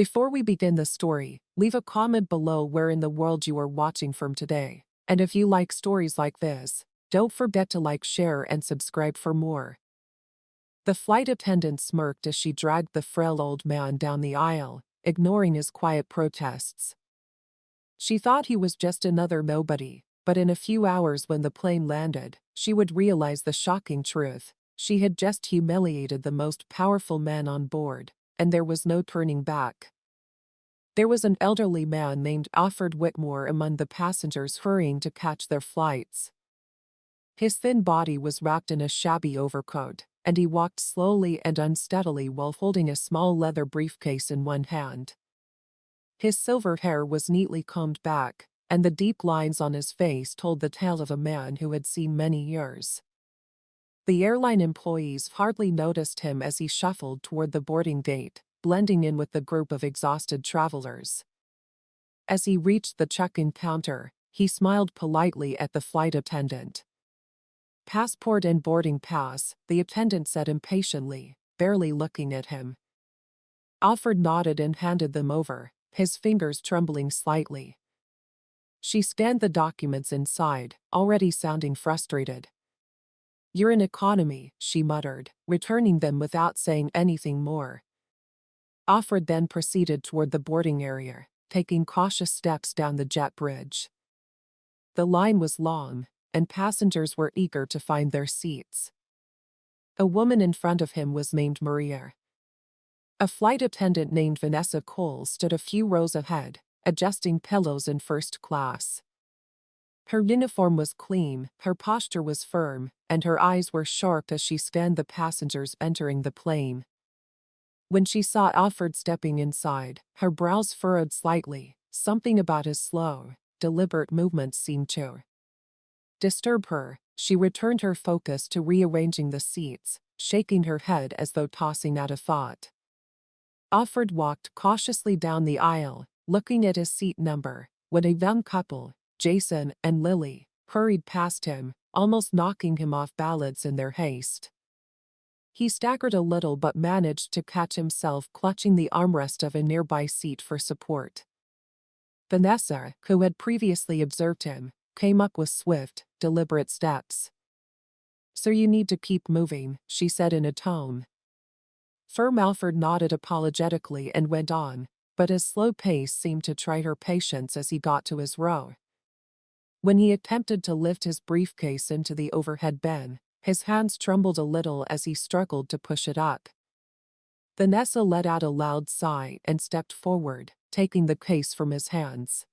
Before we begin the story, leave a comment below where in the world you are watching from today. And if you like stories like this, don't forget to like, share, and subscribe for more. The flight attendant smirked as she dragged the frail old man down the aisle, ignoring his quiet protests. She thought he was just another nobody, but in a few hours when the plane landed, she would realize the shocking truth. She had just humiliated the most powerful man on board, and there was no turning back. There was an elderly man named Alfred Whitmore among the passengers hurrying to catch their flights. His thin body was wrapped in a shabby overcoat, and he walked slowly and unsteadily while holding a small leather briefcase in one hand. His silver hair was neatly combed back, and the deep lines on his face told the tale of a man who had seen many years. The airline employees hardly noticed him as he shuffled toward the boarding gate, blending in with the group of exhausted travelers. As he reached the check-in counter, he smiled politely at the flight attendant. "Passport and boarding pass," the attendant said impatiently, barely looking at him. Alfred nodded and handed them over, his fingers trembling slightly. She scanned the documents inside, already sounding frustrated. "You're in economy," she muttered, returning them without saying anything more. Alfred then proceeded toward the boarding area, taking cautious steps down the jet bridge. The line was long, and passengers were eager to find their seats. A woman in front of him was named Maria. A flight attendant named Vanessa Cole stood a few rows ahead, adjusting pillows in first class. Her uniform was clean, her posture was firm, and her eyes were sharp as she scanned the passengers entering the plane. When she saw Alfred stepping inside, her brows furrowed slightly. Something about his slow, deliberate movements seemed to disturb her. She returned her focus to rearranging the seats, shaking her head as though tossing out a thought. Alfred walked cautiously down the aisle, looking at his seat number, when a young couple, Jason and Lily, hurried past him, almost knocking him off balance in their haste. He staggered a little but managed to catch himself clutching the armrest of a nearby seat for support. Vanessa, who had previously observed him, came up with swift, deliberate steps. "So you need to keep moving," she said in a tone. Firm Alfred nodded apologetically and went on, but his slow pace seemed to try her patience as he got to his row. When he attempted to lift his briefcase into the overhead bin, his hands trembled a little as he struggled to push it up. Vanessa let out a loud sigh and stepped forward, taking the case from his hands.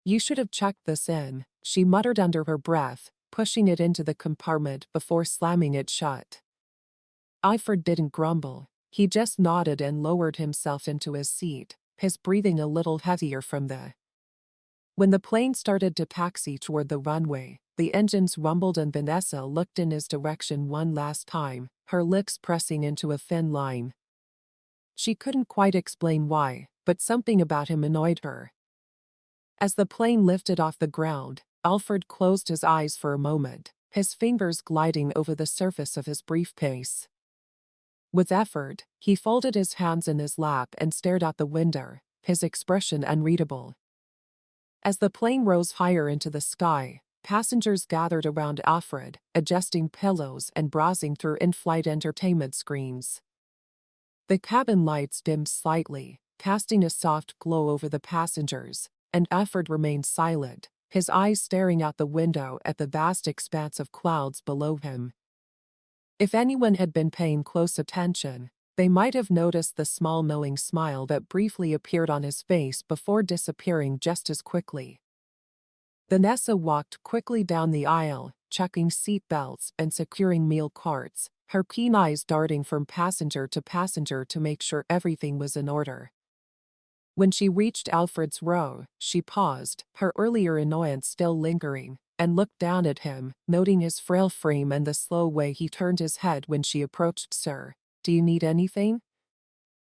"You should have checked this in," she muttered under her breath, pushing it into the compartment before slamming it shut. Alfred didn't grumble. He just nodded and lowered himself into his seat, his breathing a little heavier from the When the plane started to taxi toward the runway, the engines rumbled and Vanessa looked in his direction one last time, her lips pressing into a thin line. She couldn't quite explain why, but something about him annoyed her. As the plane lifted off the ground, Alfred closed his eyes for a moment, his fingers gliding over the surface of his briefcase. With effort, he folded his hands in his lap and stared out the window, his expression unreadable. As the plane rose higher into the sky, passengers gathered around Alfred, adjusting pillows and browsing through in-flight entertainment screens. The cabin lights dimmed slightly, casting a soft glow over the passengers, and Alfred remained silent, his eyes staring out the window at the vast expanse of clouds below him. If anyone had been paying close attention, they might have noticed the small knowing smile that briefly appeared on his face before disappearing just as quickly. Vanessa walked quickly down the aisle, checking seat belts and securing meal carts, her keen eyes darting from passenger to passenger to make sure everything was in order. When she reached Alfred's row, she paused, her earlier annoyance still lingering, and looked down at him, noting his frail frame and the slow way he turned his head when she approached. "Sir, do you need anything?"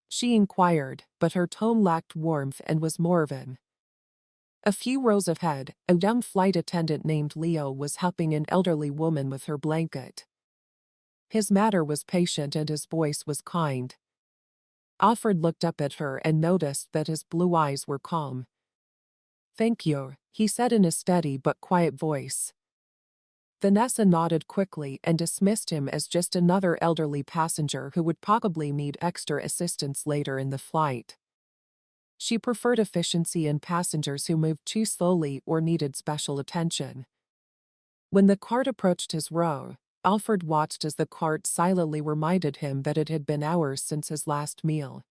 she inquired, but her tone lacked warmth and was more of an. A few rows ahead, a young flight attendant named Leo was helping an elderly woman with her blanket. His manner was patient and his voice was kind. Alfred looked up at her and noticed that his blue eyes were calm. "Thank you," he said in a steady but quiet voice. Vanessa nodded quickly and dismissed him as just another elderly passenger who would probably need extra assistance later in the flight. She preferred efficiency in passengers who moved too slowly or needed special attention. When the cart approached his row, Alfred watched as the cart silently reminded him that it had been hours since his last meal.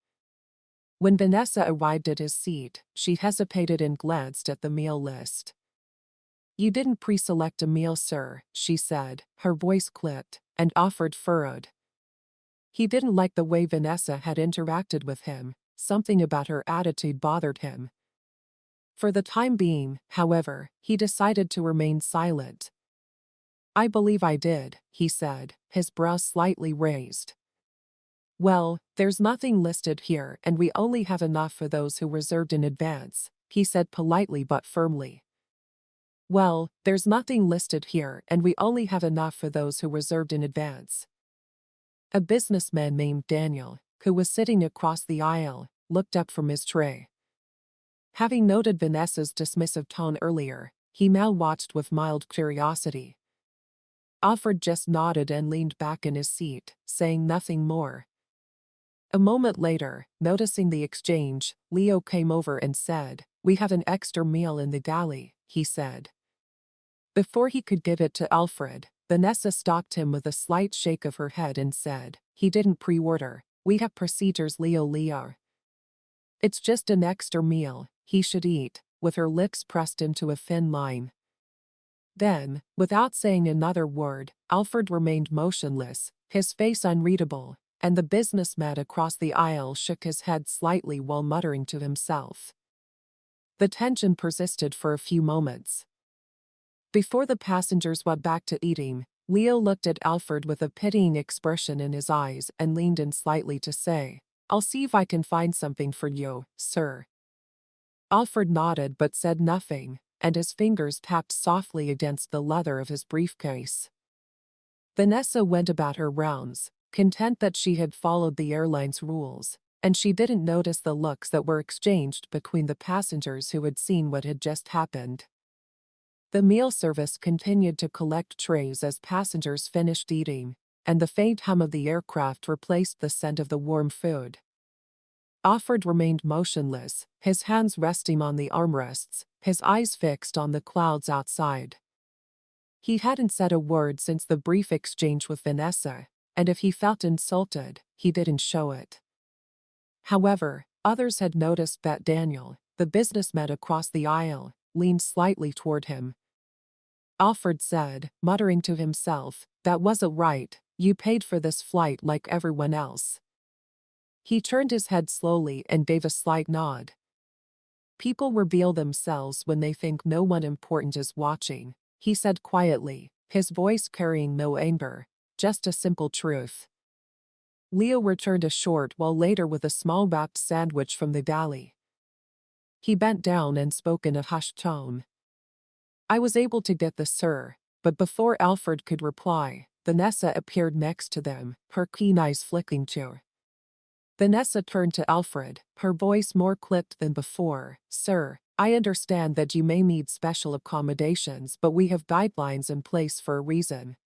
When Vanessa arrived at his seat, she hesitated and glanced at the meal list. "You didn't pre-select a meal, sir," she said, her voice clipped, and Alfred furrowed. He didn't like the way Vanessa had interacted with him. Something about her attitude bothered him. For the time being, however, he decided to remain silent. "I believe I did," he said, his brows slightly raised. "Well, there's nothing listed here and we only have enough for those who reserved in advance," he said politely but firmly. "Well, there's nothing listed here and we only have enough for those who reserved in advance." A businessman named Daniel, who was sitting across the aisle, looked up from his tray. Having noted Vanessa's dismissive tone earlier, he now watched with mild curiosity. Alfred just nodded and leaned back in his seat, saying nothing more. A moment later, noticing the exchange, Leo came over and said, "We have an extra meal in the galley," he said. Before he could give it to Alfred, Vanessa stopped him with a slight shake of her head and said, "He didn't pre-order. We have procedures, Leo. It's just an extra meal, he should eat," with her lips pressed into a thin line. Then, without saying another word, Alfred remained motionless, his face unreadable, and the businessman across the aisle shook his head slightly while muttering to himself. The tension persisted for a few moments. Before the passengers went back to eating, Leo looked at Alfred with a pitying expression in his eyes and leaned in slightly to say, "I'll see if I can find something for you, sir." Alfred nodded but said nothing, and his fingers tapped softly against the leather of his briefcase. Vanessa went about her rounds, content that she had followed the airline's rules, and she didn't notice the looks that were exchanged between the passengers who had seen what had just happened. The meal service continued to collect trays as passengers finished eating, and the faint hum of the aircraft replaced the scent of the warm food. Alfred remained motionless, his hands resting on the armrests, his eyes fixed on the clouds outside. He hadn't said a word since the brief exchange with Vanessa, and if he felt insulted, he didn't show it. However, others had noticed that Daniel, the businessman across the aisle, leaned slightly toward him. Alfred said, muttering to himself, "That wasn't right, you paid for this flight like everyone else." He turned his head slowly and gave a slight nod. "People reveal themselves when they think no one important is watching," he said quietly, his voice carrying no anger, just a simple truth. Leo returned a short while later with a small wrapped sandwich from the galley. He bent down and spoke in a hushed tone. "I was able to get this, sir," but before Alfred could reply, Vanessa appeared next to them, her keen eyes flicking too. Vanessa turned to Alfred, her voice more clipped than before. "Sir, I understand that you may need special accommodations, but we have guidelines in place for a reason.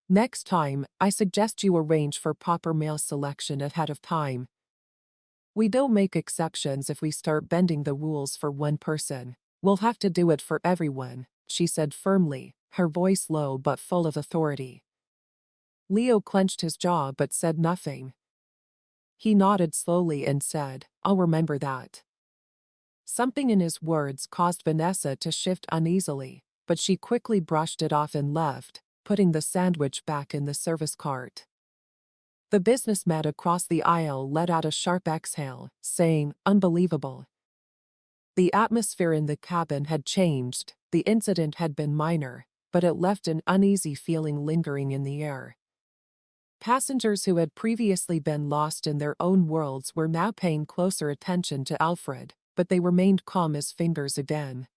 Next time, I suggest you arrange for proper meal selection ahead of time. We don't make exceptions if we start bending the rules for one person. We'll have to do it for everyone," she said firmly, her voice low but full of authority. Leo clenched his jaw but said nothing. He nodded slowly and said, "I'll remember that." Something in his words caused Vanessa to shift uneasily, but she quickly brushed it off and left, putting the sandwich back in the service cart. The businessman across the aisle let out a sharp exhale, saying, "Unbelievable." The atmosphere in the cabin had changed. The incident had been minor, but it left an uneasy feeling lingering in the air. Passengers who had previously been lost in their own worlds were now paying closer attention to Alfred, but they remained calm as fingers again.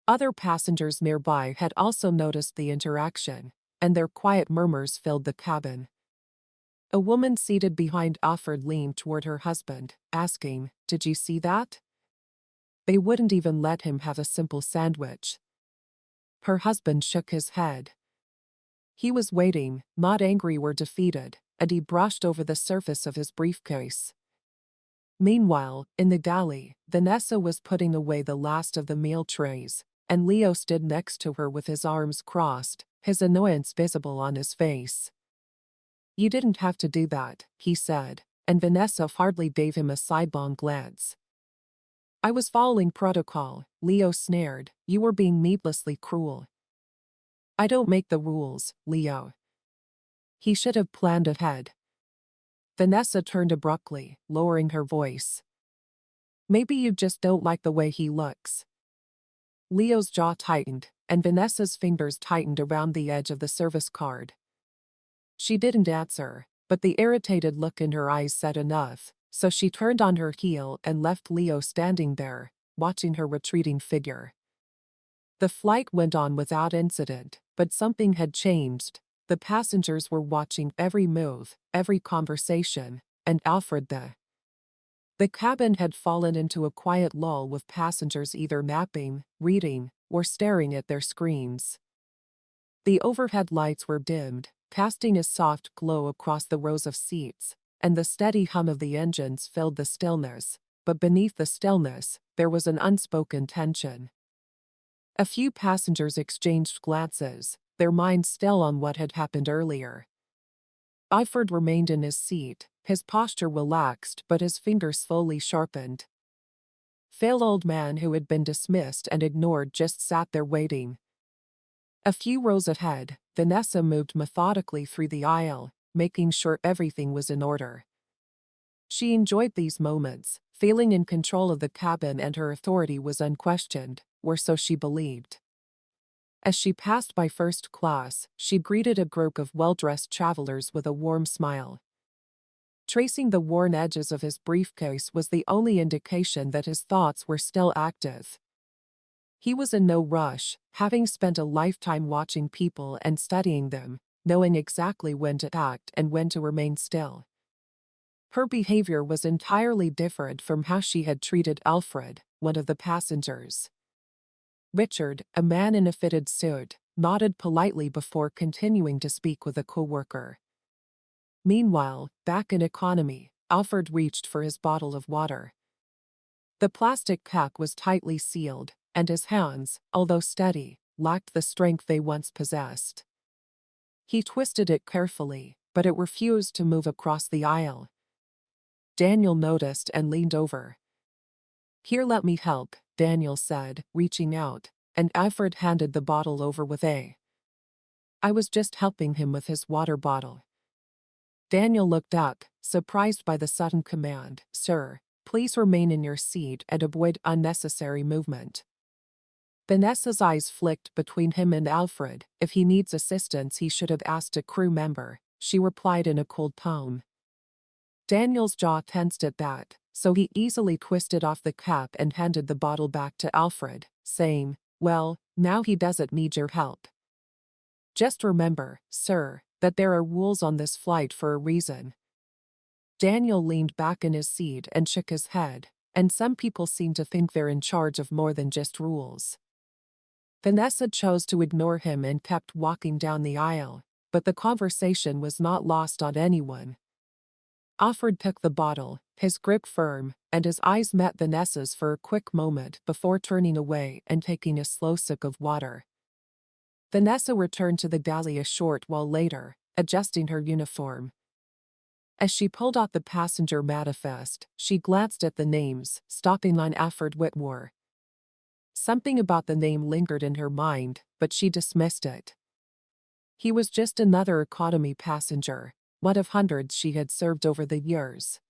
Other passengers nearby had also noticed the interaction, and their quiet murmurs filled the cabin. A woman seated behind Alfred leaned toward her husband, asking, "Did you see that?" They wouldn't even let him have a simple sandwich. Her husband shook his head. He was waiting, not angry or defeated, and he brushed over the surface of his briefcase. Meanwhile, in the galley, Vanessa was putting away the last of the meal trays, and Leo stood next to her with his arms crossed, his annoyance visible on his face. "You didn't have to do that," he said, and Vanessa hardly gave him a sidelong glance. "I was following protocol," Leo snared. "You were being needlessly cruel." "I don't make the rules, Leo." He should have planned ahead. Vanessa turned abruptly, lowering her voice. "Maybe you just don't like the way he looks." Leo's jaw tightened, and Vanessa's fingers tightened around the edge of the service card. She didn't answer, but the irritated look in her eyes said enough, so she turned on her heel and left Leo standing there, watching her retreating figure. The flight went on without incident, but something had changed. The passengers were watching every move, every conversation, and Alfred The cabin had fallen into a quiet lull with passengers either napping, reading, or staring at their screens. The overhead lights were dimmed, casting a soft glow across the rows of seats, and the steady hum of the engines filled the stillness, but beneath the stillness, there was an unspoken tension. A few passengers exchanged glances, their minds still on what had happened earlier. Alfred remained in his seat, his posture relaxed but his fingers slowly sharpened. Frail old man who had been dismissed and ignored just sat there waiting. A few rows ahead, Vanessa moved methodically through the aisle, making sure everything was in order. She enjoyed these moments, feeling in control of the cabin, and her authority was unquestioned, or so she believed. As she passed by first class, she greeted a group of well-dressed travelers with a warm smile. Tracing the worn edges of his briefcase was the only indication that his thoughts were still active. He was in no rush, having spent a lifetime watching people and studying them, knowing exactly when to act and when to remain still. Her behavior was entirely different from how she had treated Alfred, one of the passengers. Richard, a man in a fitted suit, nodded politely before continuing to speak with a coworker. Meanwhile, back in economy, Alfred reached for his bottle of water. The plastic cap was tightly sealed, and his hands, although steady, lacked the strength they once possessed. He twisted it carefully, but it refused to move across the aisle. Daniel noticed and leaned over. "Here, let me help," Daniel said, reaching out, and Alfred handed the bottle over with "I was just helping him with his water bottle." Daniel looked up, surprised by the sudden command, "Sir, please remain in your seat and avoid unnecessary movement." Vanessa's eyes flicked between him and Alfred. "If he needs assistance, he should have asked a crew member," she replied in a cold tone. Daniel's jaw tensed at that, so he easily twisted off the cap and handed the bottle back to Alfred, saying, "Well, now he doesn't need your help. Just remember, sir, that there are rules on this flight for a reason." Daniel leaned back in his seat and shook his head, and some people seem to think they're in charge of more than just rules. Vanessa chose to ignore him and kept walking down the aisle, but the conversation was not lost on anyone. Alfred took the bottle, his grip firm, and his eyes met Vanessa's for a quick moment before turning away and taking a slow sip of water. Vanessa returned to the galley a short while later, adjusting her uniform. As she pulled out the passenger manifest, she glanced at the names, stopping on Alfred Whitmore. Something about the name lingered in her mind, but she dismissed it. He was just another economy passenger, one of hundreds she had served over the years.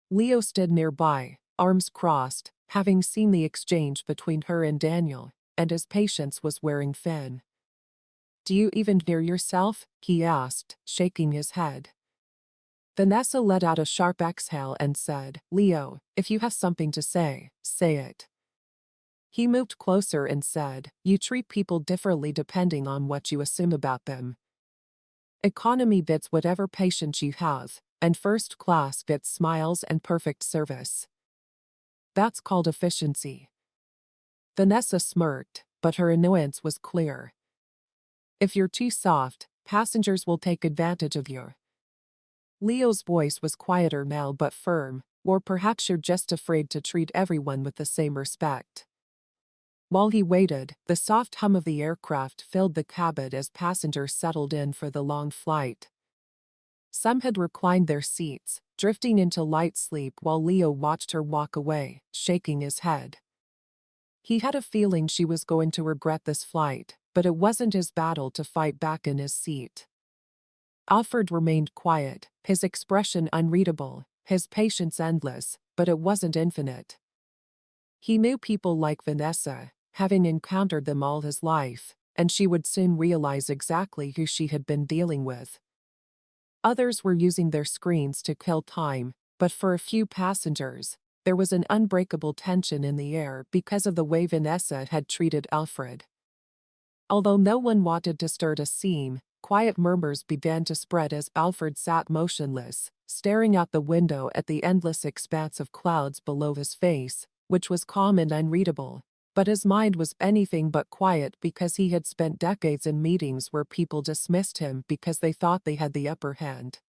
Leo stood nearby, arms crossed, having seen the exchange between her and Daniel, and his patience was wearing thin. "Do you even hear yourself?" he asked, shaking his head. Vanessa let out a sharp exhale and said, "Leo, if you have something to say, say it." He moved closer and said, "You treat people differently depending on what you assume about them." Economy bits whatever patience you have, and first class bits smiles and perfect service. That's called efficiency. Vanessa smirked, but her annoyance was clear. If you're too soft, passengers will take advantage of you. Leo's voice was quieter now but firm, or perhaps you're just afraid to treat everyone with the same respect. While he waited, the soft hum of the aircraft filled the cabin as passengers settled in for the long flight. Some had reclined their seats, drifting into light sleep while Leo watched her walk away, shaking his head. He had a feeling she was going to regret this flight, but it wasn't his battle to fight back in his seat. Alfred remained quiet, his expression unreadable, his patience endless, but it wasn't infinite. He knew people like Vanessa, having encountered them all his life, and she would soon realize exactly who she had been dealing with. Others were using their screens to kill time, but for a few passengers, there was an unbreakable tension in the air because of the way Vanessa had treated Alfred. Although no one wanted to stir a scene, quiet murmurs began to spread as Alfred sat motionless, staring out the window at the endless expanse of clouds below his face, which was calm and unreadable, but his mind was anything but quiet because he had spent decades in meetings where people dismissed him because they thought they had the upper hand.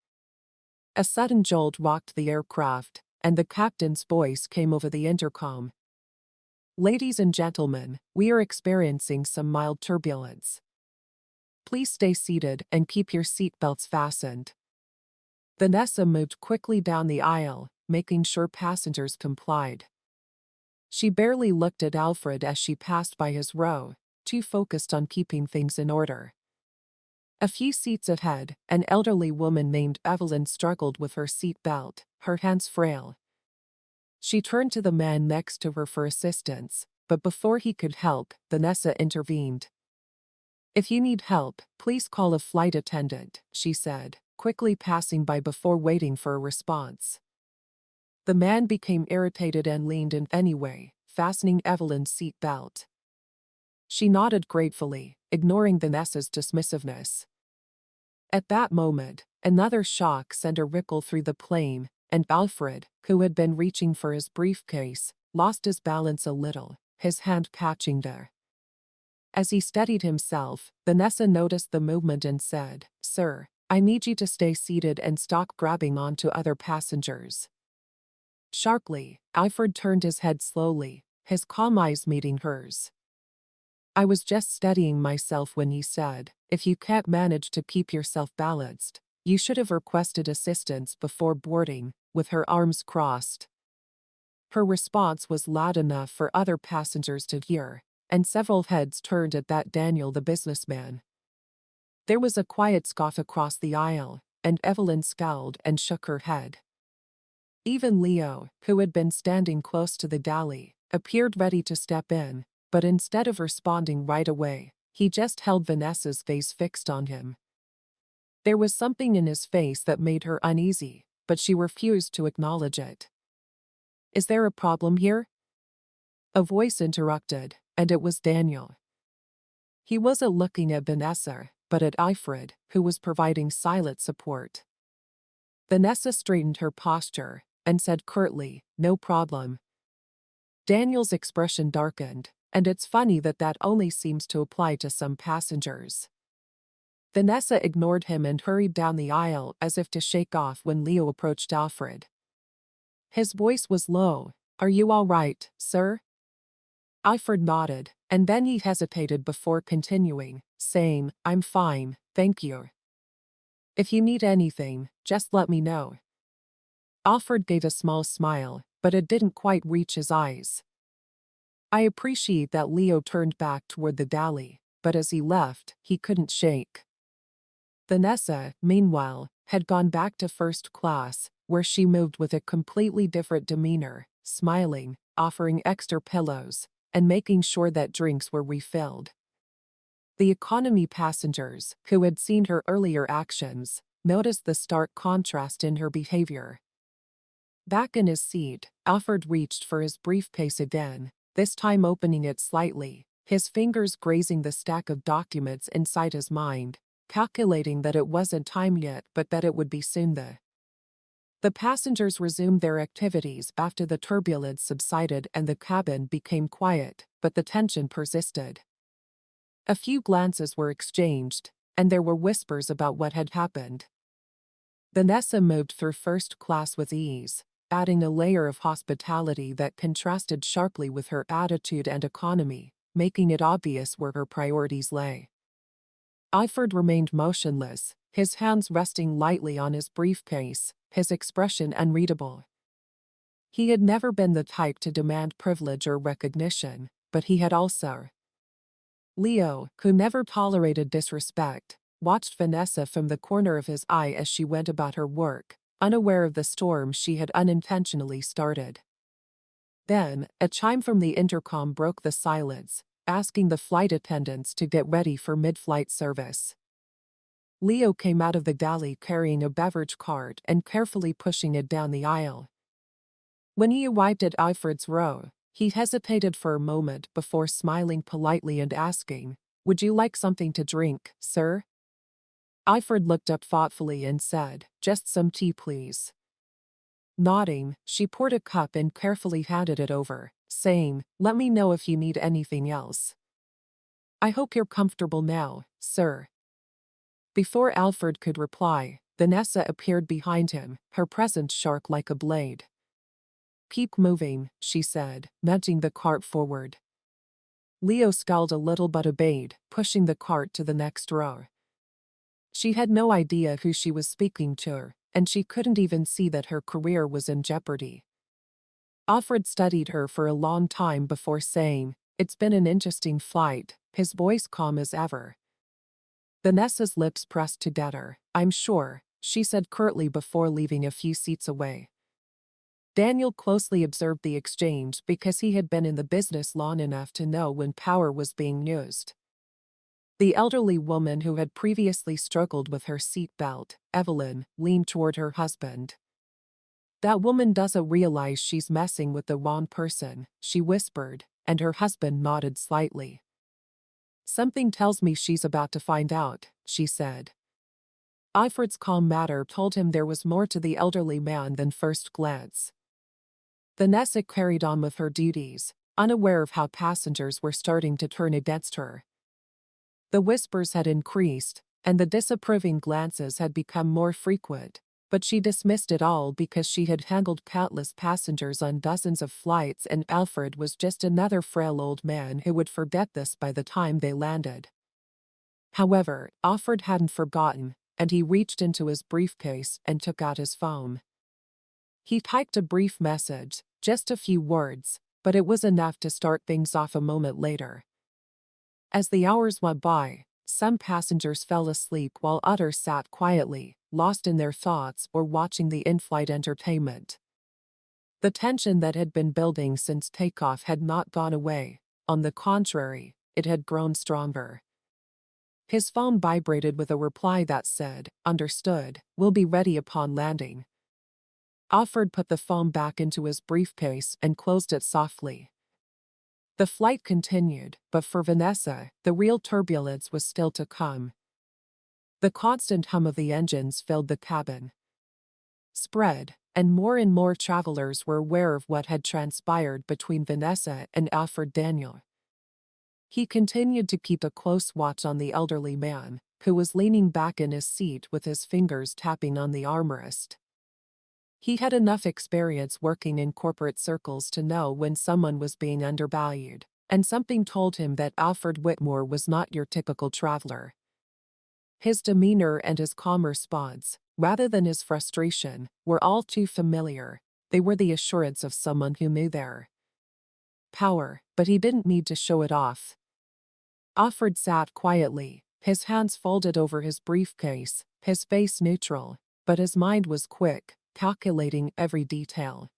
A sudden jolt rocked the aircraft, and the captain's voice came over the intercom. "Ladies and gentlemen, we are experiencing some mild turbulence. Please stay seated and keep your seatbelts fastened." Vanessa moved quickly down the aisle, making sure passengers complied. She barely looked at Alfred as she passed by his row, too focused on keeping things in order. A few seats ahead, an elderly woman named Evelyn struggled with her seat belt, her hands frail. She turned to the man next to her for assistance, but before he could help, Vanessa intervened. "If you need help, please call a flight attendant," she said, quickly passing by before waiting for a response. The man became irritated and leaned in anyway, fastening Evelyn's seat belt. She nodded gratefully, ignoring Vanessa's dismissiveness. At that moment, another shock sent a ripple through the plane, and Alfred, who had been reaching for his briefcase, lost his balance a little, his hand catching there. As he steadied himself, Vanessa noticed the movement and said, "Sir, I need you to stay seated and stop grabbing onto other passengers." Sharply, Alfred turned his head slowly, his calm eyes meeting hers. "I was just steadying myself when he said, if you can't manage to keep yourself balanced, you should have requested assistance before boarding," with her arms crossed. Her response was loud enough for other passengers to hear, and several heads turned at that Daniel the businessman. There was a quiet scoff across the aisle, and Evelyn scowled and shook her head. Even Leo, who had been standing close to the galley, appeared ready to step in, but instead of responding right away, he just held Vanessa's face fixed on him. There was something in his face that made her uneasy, but she refused to acknowledge it. "Is there a problem here?" A voice interrupted, and it was Daniel. He wasn't looking at Vanessa, but at Alfred, who was providing silent support. Vanessa straightened her posture and said curtly, "No problem." Daniel's expression darkened, and it's funny that that only seems to apply to some passengers. Vanessa ignored him and hurried down the aisle as if to shake off when Leo approached Alfred. His voice was low. "Are you all right, sir?" Alfred nodded, and then he hesitated before continuing, saying, "I'm fine, thank you. If you need anything, just let me know." Alfred gave a small smile, but it didn't quite reach his eyes. I appreciate that. Leo turned back toward the galley, but as he left, he couldn't shake. Vanessa, meanwhile, had gone back to first class, where she moved with a completely different demeanor, smiling, offering extra pillows, and making sure that drinks were refilled. The economy passengers, who had seen her earlier actions, noticed the stark contrast in her behavior. Back in his seat, Alfred reached for his briefcase again, this time opening it slightly, his fingers grazing the stack of documents inside his mind, calculating that it wasn't time yet but that it would be soon. The passengers resumed their activities after the turbulence subsided and the cabin became quiet, but the tension persisted. A few glances were exchanged, and there were whispers about what had happened. Vanessa moved through first class with ease, adding a layer of hospitality that contrasted sharply with her attitude and economy, making it obvious where her priorities lay. Alfred remained motionless, his hands resting lightly on his briefcase, his expression unreadable. He had never been the type to demand privilege or recognition, but he had also. Leo, who never tolerated disrespect, watched Vanessa from the corner of his eye as she went about her work, unaware of the storm she had unintentionally started. Then, a chime from the intercom broke the silence, asking the flight attendants to get ready for mid-flight service. Leo came out of the galley carrying a beverage cart and carefully pushing it down the aisle. When he arrived at Alfred's row, he hesitated for a moment before smiling politely and asking, "Would you like something to drink, sir?" Alfred looked up thoughtfully and said, "Just some tea, please." Nodding, she poured a cup and carefully handed it over, saying, "Let me know if you need anything else." "I hope you're comfortable now, sir." Before Alfred could reply, Vanessa appeared behind him, her presence sharp like a blade. "Keep moving," she said, nudging the cart forward. Leo scowled a little but obeyed, pushing the cart to the next row. She had no idea who she was speaking to, and she couldn't even see that her career was in jeopardy. Alfred studied her for a long time before saying, "It's been an interesting flight," his voice calm as ever. Vanessa's lips pressed together. "I'm sure," she said curtly before leaving a few seats away. Daniel closely observed the exchange because he had been in the business long enough to know when power was being used. The elderly woman who had previously struggled with her seat belt, Evelyn, leaned toward her husband. "That woman doesn't realize she's messing with the wrong person," she whispered, and her husband nodded slightly. "Something tells me she's about to find out," she said. Alfred's calm manner told him there was more to the elderly man than first glance. Vanessa carried on with her duties, unaware of how passengers were starting to turn against her. The whispers had increased, and the disapproving glances had become more frequent, but she dismissed it all because she had handled countless passengers on dozens of flights and Alfred was just another frail old man who would forget this by the time they landed. However, Alfred hadn't forgotten, and he reached into his briefcase and took out his phone. He typed a brief message, just a few words, but it was enough to start things off a moment later. As the hours went by, some passengers fell asleep while others sat quietly, lost in their thoughts or watching the in-flight entertainment. The tension that had been building since takeoff had not gone away. On the contrary, it had grown stronger. His phone vibrated with a reply that said, "Understood, we'll be ready upon landing." Alfred put the phone back into his briefcase and closed it softly. The flight continued, but for Vanessa, the real turbulence was still to come. The constant hum of the engines filled the cabin. Spread, and more travelers were aware of what had transpired between Vanessa and Alfred Daniel. He continued to keep a close watch on the elderly man, who was leaning back in his seat with his fingers tapping on the armrest. He had enough experience working in corporate circles to know when someone was being undervalued, and something told him that Alfred Whitmore was not your typical traveler. His demeanor and his calm response, rather than his frustration, were all too familiar. They were the assurance of someone who knew their power, but he didn't need to show it off. Alfred sat quietly, his hands folded over his briefcase, his face neutral, but his mind was quick, calculating every detail.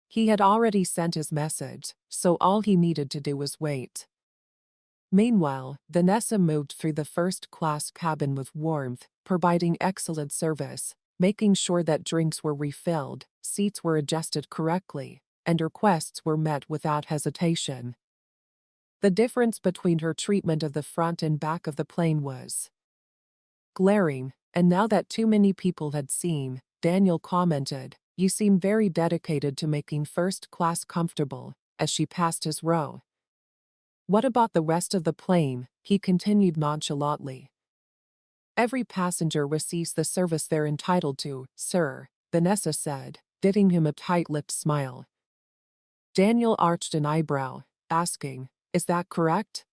He had already sent his message, so all he needed to do was wait. Meanwhile, Vanessa moved through the first-class cabin with warmth, providing excellent service, making sure that drinks were refilled, seats were adjusted correctly, and requests were met without hesitation. The difference between her treatment of the front and back of the plane was Glaring, and now that too many people had seen, Daniel commented, "You seem very dedicated to making first class comfortable," as she passed his row. "What about the rest of the plane?" he continued nonchalantly. "Every passenger receives the service they're entitled to, sir," Vanessa said, giving him a tight-lipped smile. Daniel arched an eyebrow, asking, "Is that correct?"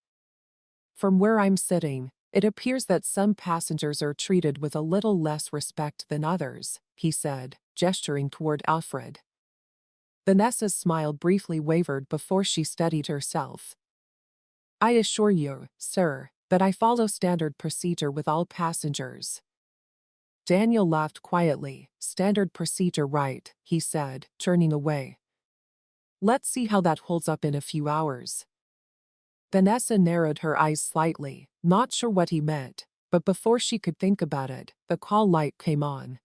"From where I'm sitting, it appears that some passengers are treated with a little less respect than others," he said, gesturing toward Alfred. Vanessa's smile briefly wavered before she steadied herself. "I assure you, sir, that I follow standard procedure with all passengers." Daniel laughed quietly. "Standard procedure, right," he said, turning away. "Let's see how that holds up in a few hours." Vanessa narrowed her eyes slightly, not sure what he meant, but before she could think about it, the call light came on.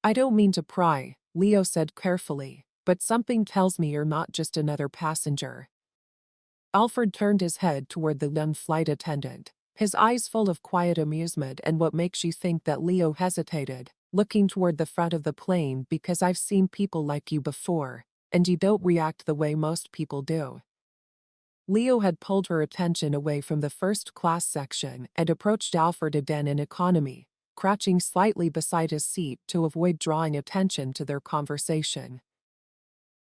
"I don't mean to pry," Leo said carefully, "but something tells me you're not just another passenger." Alfred turned his head toward the young flight attendant, his eyes full of quiet amusement. "And what makes you think that?" Leo hesitated, looking toward the front of the plane. "Because I've seen people like you before, and you don't react the way most people do." Leo had pulled her attention away from the first-class section and approached Alfred again in economy, crouching slightly beside his seat to avoid drawing attention to their conversation.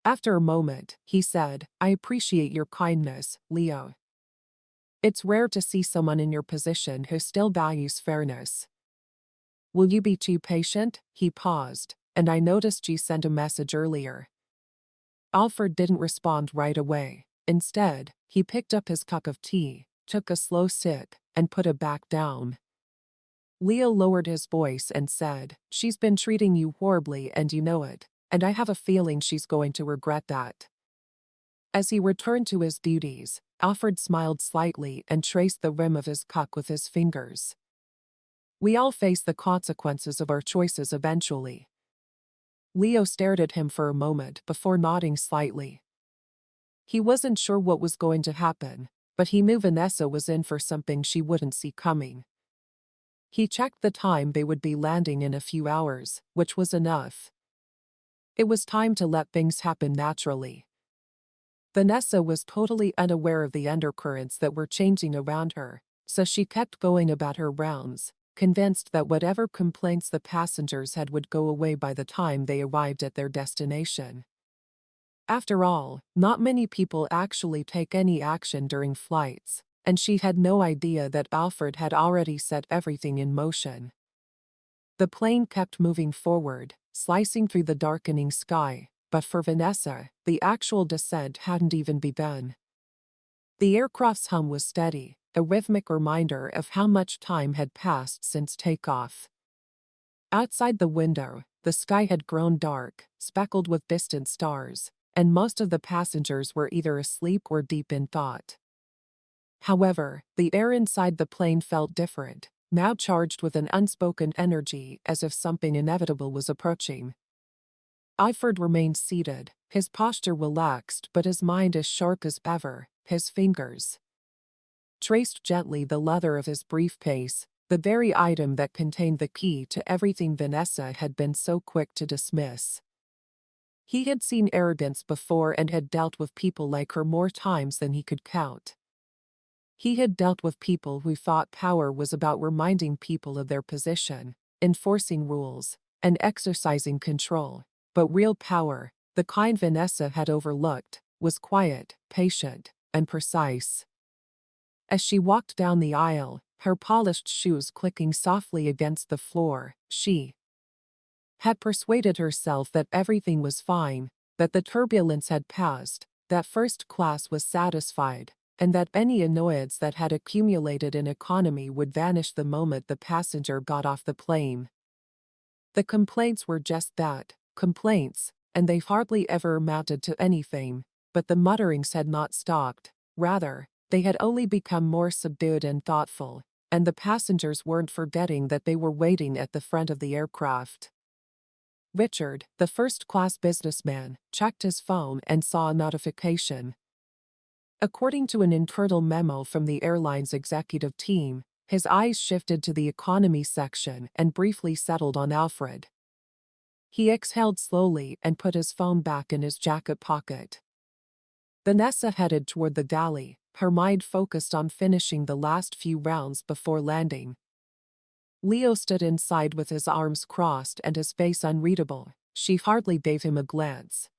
After a moment, he said, "I appreciate your kindness, Leo. It's rare to see someone in your position who still values fairness. Will you be too patient?" He paused, "And I noticed you sent a message earlier." Alfred didn't respond right away. Instead, he picked up his cup of tea, took a slow sip, and put it back down. Leo lowered his voice and said, "She's been treating you horribly and you know it, and I have a feeling she's going to regret that." As he returned to his duties, Alfred smiled slightly and traced the rim of his cup with his fingers. "We all face the consequences of our choices eventually." Leo stared at him for a moment before nodding slightly. He wasn't sure what was going to happen, but he knew Vanessa was in for something she wouldn't see coming. He checked the time. They would be landing in a few hours, which was enough. It was time to let things happen naturally. Vanessa was totally unaware of the undercurrents that were changing around her, so she kept going about her rounds, convinced that whatever complaints the passengers had would go away by the time they arrived at their destination. After all, not many people actually take any action during flights, and she had no idea that Alfred had already set everything in motion. The plane kept moving forward, slicing through the darkening sky, but for Vanessa, the actual descent hadn't even begun. The aircraft's hum was steady, a rhythmic reminder of how much time had passed since takeoff. Outside the window, the sky had grown dark, speckled with distant stars, and most of the passengers were either asleep or deep in thought. However, the air inside the plane felt different, now charged with an unspoken energy, as if something inevitable was approaching. Alfred remained seated, his posture relaxed but his mind as sharp as ever. His fingers traced gently the leather of his briefcase, the very item that contained the key to everything Vanessa had been so quick to dismiss. He had seen arrogance before and had dealt with people like her more times than he could count. He had dealt with people who thought power was about reminding people of their position, enforcing rules, and exercising control. But real power, the kind Vanessa had overlooked, was quiet, patient, and precise. As she walked down the aisle, her polished shoes clicking softly against the floor, she had persuaded herself that everything was fine, that the turbulence had passed, that first class was satisfied, and that any annoyance that had accumulated in economy would vanish the moment the passenger got off the plane. The complaints were just that, complaints, and they hardly ever amounted to anything, but the mutterings had not stopped. Rather, they had only become more subdued and thoughtful, and the passengers weren't forgetting that they were waiting at the front of the aircraft. Richard, the first-class businessman, checked his phone and saw a notification. According to an internal memo from the airline's executive team, His eyes shifted to the economy section and briefly settled on Alfred. He exhaled slowly and put his phone back in his jacket pocket. Vanessa headed toward the galley, her mind focused on finishing the last few rounds before landing. Leo stood inside with his arms crossed and his face unreadable. She hardly gave him a glance.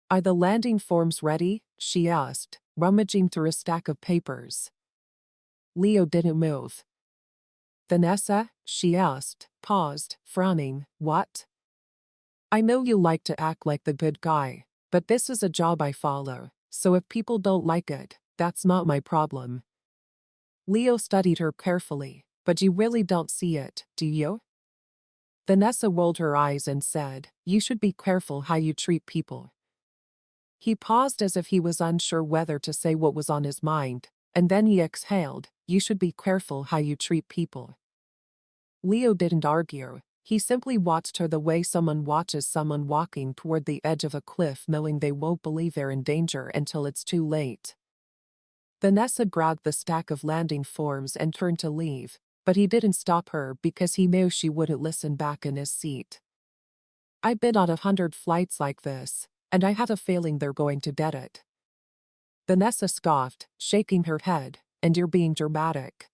"Are the landing forms ready?" she asked, rummaging through a stack of papers. Leo didn't move. "Vanessa?" she asked, paused, frowning. "What?" "I know you like to act like the good guy, but this is a job I follow, so if people don't like it, that's not my problem." Leo studied her carefully. "But you really don't see it, do you?" Vanessa rolled her eyes and said, "You should be careful how you treat people." He paused as if he was unsure whether to say what was on his mind, and then he exhaled, "You should be careful how you treat people." Leo didn't argue. He simply watched her the way someone watches someone walking toward the edge of a cliff knowing they won't believe they're in danger until it's too late. Vanessa grabbed the stack of landing forms and turned to leave, but he didn't stop her because he knew she wouldn't listen back in his seat. "I've been on 100 flights like this, and I have a feeling they're going to get it." Vanessa scoffed, shaking her head, "And you're being dramatic."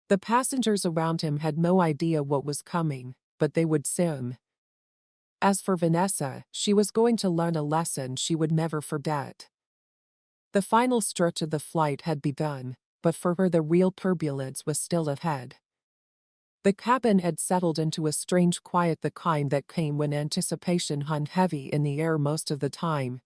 The passengers around him had no idea what was coming, but they would soon. As for Vanessa, she was going to learn a lesson she would never forget. The final stretch of the flight had begun, but for her the real turbulence was still ahead. The cabin had settled into a strange quiet, the kind that came when anticipation hung heavy in the air most of the time.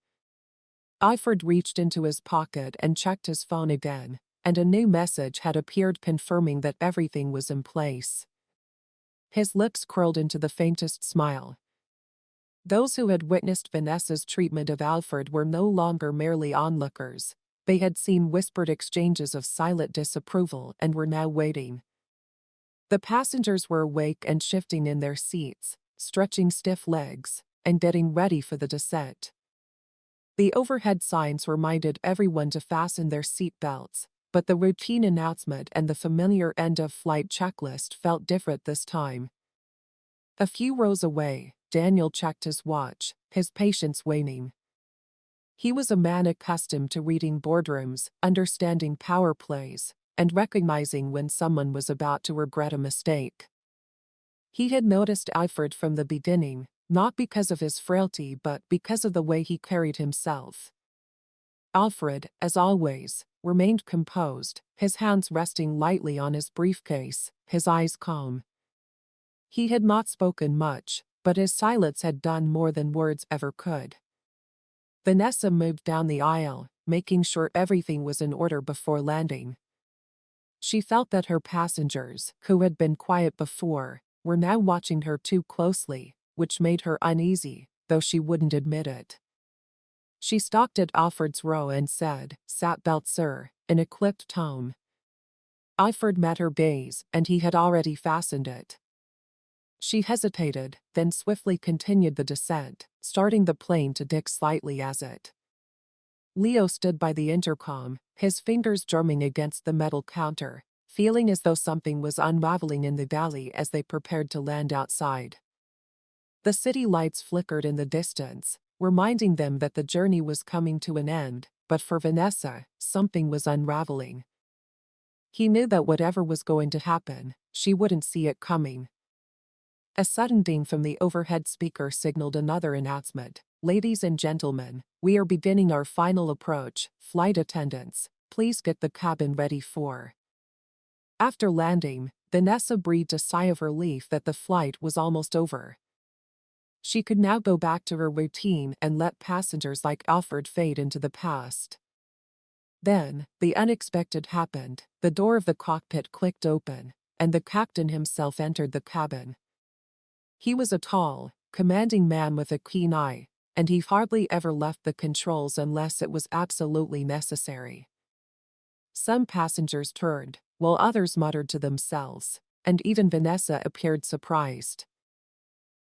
Alfred reached into his pocket and checked his phone again, and a new message had appeared confirming that everything was in place. His lips curled into the faintest smile. Those who had witnessed Vanessa's treatment of Alfred were no longer merely onlookers. They had seen whispered exchanges of silent disapproval and were now waiting. The passengers were awake and shifting in their seats, stretching stiff legs, and getting ready for the descent. The overhead signs reminded everyone to fasten their seat belts, but the routine announcement and the familiar end-of-flight checklist felt different this time. A few rows away, Daniel checked his watch, his patience waning. He was a man accustomed to reading boardrooms, understanding power plays, and recognizing when someone was about to regret a mistake. He had noticed Alfred from the beginning, not because of his frailty but because of the way he carried himself. Alfred, as always, remained composed, his hands resting lightly on his briefcase, his eyes calm. He had not spoken much, but his silence had done more than words ever could. Vanessa moved down the aisle, making sure everything was in order before landing. She felt that her passengers, who had been quiet before, were now watching her too closely, which made her uneasy, though she wouldn't admit it. She stalked at Alfred's row and said, "Sat belt, sir," in a clipped tone. Alfred met her gaze, and he had already fastened it. She hesitated, then swiftly continued the descent, starting the plane to dick slightly as it. Leo stood by the intercom, his fingers drumming against the metal counter, feeling as though something was unraveling in the galley as they prepared to land outside. The city lights flickered in the distance, reminding them that the journey was coming to an end, but for Vanessa, something was unraveling. He knew that whatever was going to happen, she wouldn't see it coming. A sudden ding from the overhead speaker signaled another announcement. "Ladies and gentlemen, we are beginning our final approach. Flight attendants, please get the cabin ready for." After landing, Vanessa breathed a sigh of relief that the flight was almost over. She could now go back to her routine and let passengers like Alfred fade into the past. Then, the unexpected happened. The door of the cockpit clicked open, and the captain himself entered the cabin. He was a tall, commanding man with a keen eye, and he hardly ever left the controls unless it was absolutely necessary. Some passengers turned, while others muttered to themselves, and even Vanessa appeared surprised.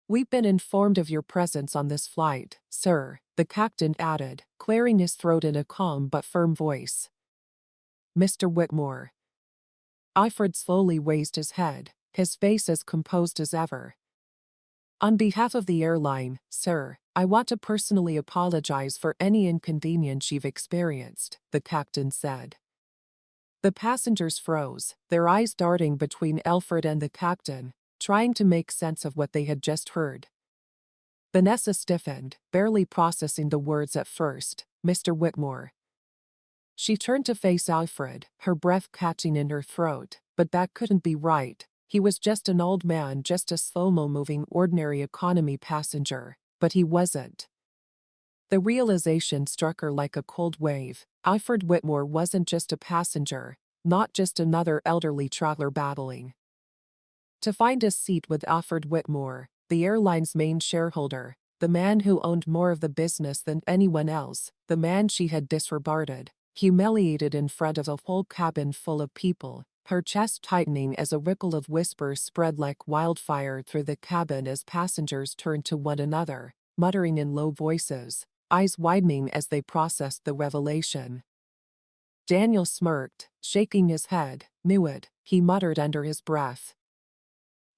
"We've been informed of your presence on this flight, sir," the captain added, clearing his throat in a calm but firm voice. "Mr. Whitmore." Alfred slowly raised his head, his face as composed as ever. On behalf of the airline, sir, I want to personally apologize for any inconvenience you've experienced, the captain said. The passengers froze, their eyes darting between Alfred and the captain, trying to make sense of what they had just heard. Vanessa stiffened, barely processing the words at first. Mr. Whitmore. She turned to face Alfred, her breath catching in her throat, but that couldn't be right. He was just an old man, just a slow-mo moving ordinary economy passenger, but he wasn't. The realization struck her like a cold wave. Alfred Whitmore wasn't just a passenger, not just another elderly traveler battling to find a seat with Alfred Whitmore, the airline's main shareholder, the man who owned more of the business than anyone else, the man she had disregarded, humiliated in front of a whole cabin full of people, her chest tightening as a ripple of whispers spread like wildfire through the cabin as passengers turned to one another, muttering in low voices, eyes widening as they processed the revelation. Daniel smirked, shaking his head. Knew it, he muttered under his breath.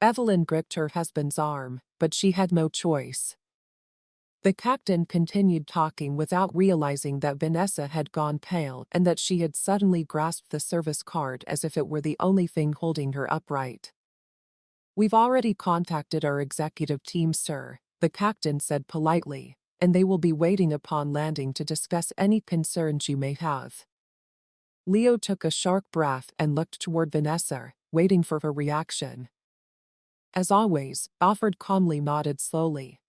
Evelyn gripped her husband's arm, but she had no choice. The captain continued talking without realizing that Vanessa had gone pale and that she had suddenly grasped the service card as if it were the only thing holding her upright. "We've already contacted our executive team, sir," the captain said politely, "and they will be waiting upon landing to discuss any concerns you may have." Leo took a sharp breath and looked toward Vanessa, waiting for her reaction. As always, Alfred calmly nodded slowly.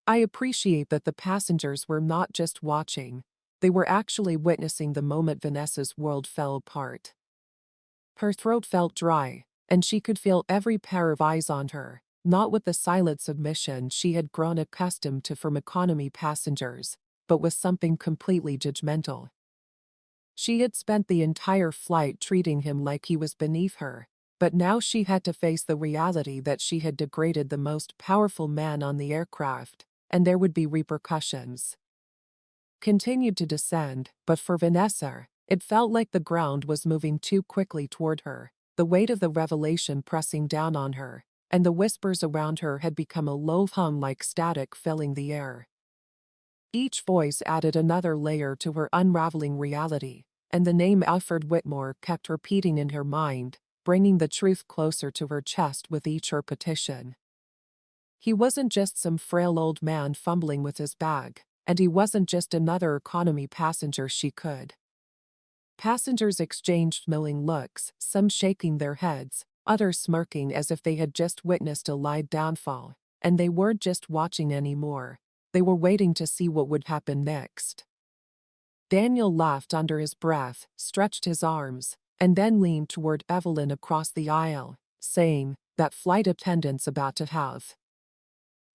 "I appreciate that the passengers were not just watching, they were actually witnessing the moment Vanessa's world fell apart." Her throat felt dry, and she could feel every pair of eyes on her, not with the silent submission she had grown accustomed to from economy passengers, but with something completely judgmental. She had spent the entire flight treating him like he was beneath her, but now she had to face the reality that she had degraded the most powerful man on the aircraft, and there would be repercussions. Continued to descend, but for Vanessa, it felt like the ground was moving too quickly toward her, the weight of the revelation pressing down on her, and the whispers around her had become a low hum like static filling the air. Each voice added another layer to her unraveling reality, and the name Alfred Whitmore kept repeating in her mind, bringing the truth closer to her chest with each repetition. He wasn't just some frail old man fumbling with his bag, and he wasn't just another economy passenger she could. Passengers exchanged knowing looks, some shaking their heads, others smirking as if they had just witnessed a live downfall, and they weren't just watching anymore, they were waiting to see what would happen next. Daniel laughed under his breath, stretched his arms, and then leaned toward Evelyn across the aisle, saying, "That flight attendant's about to have."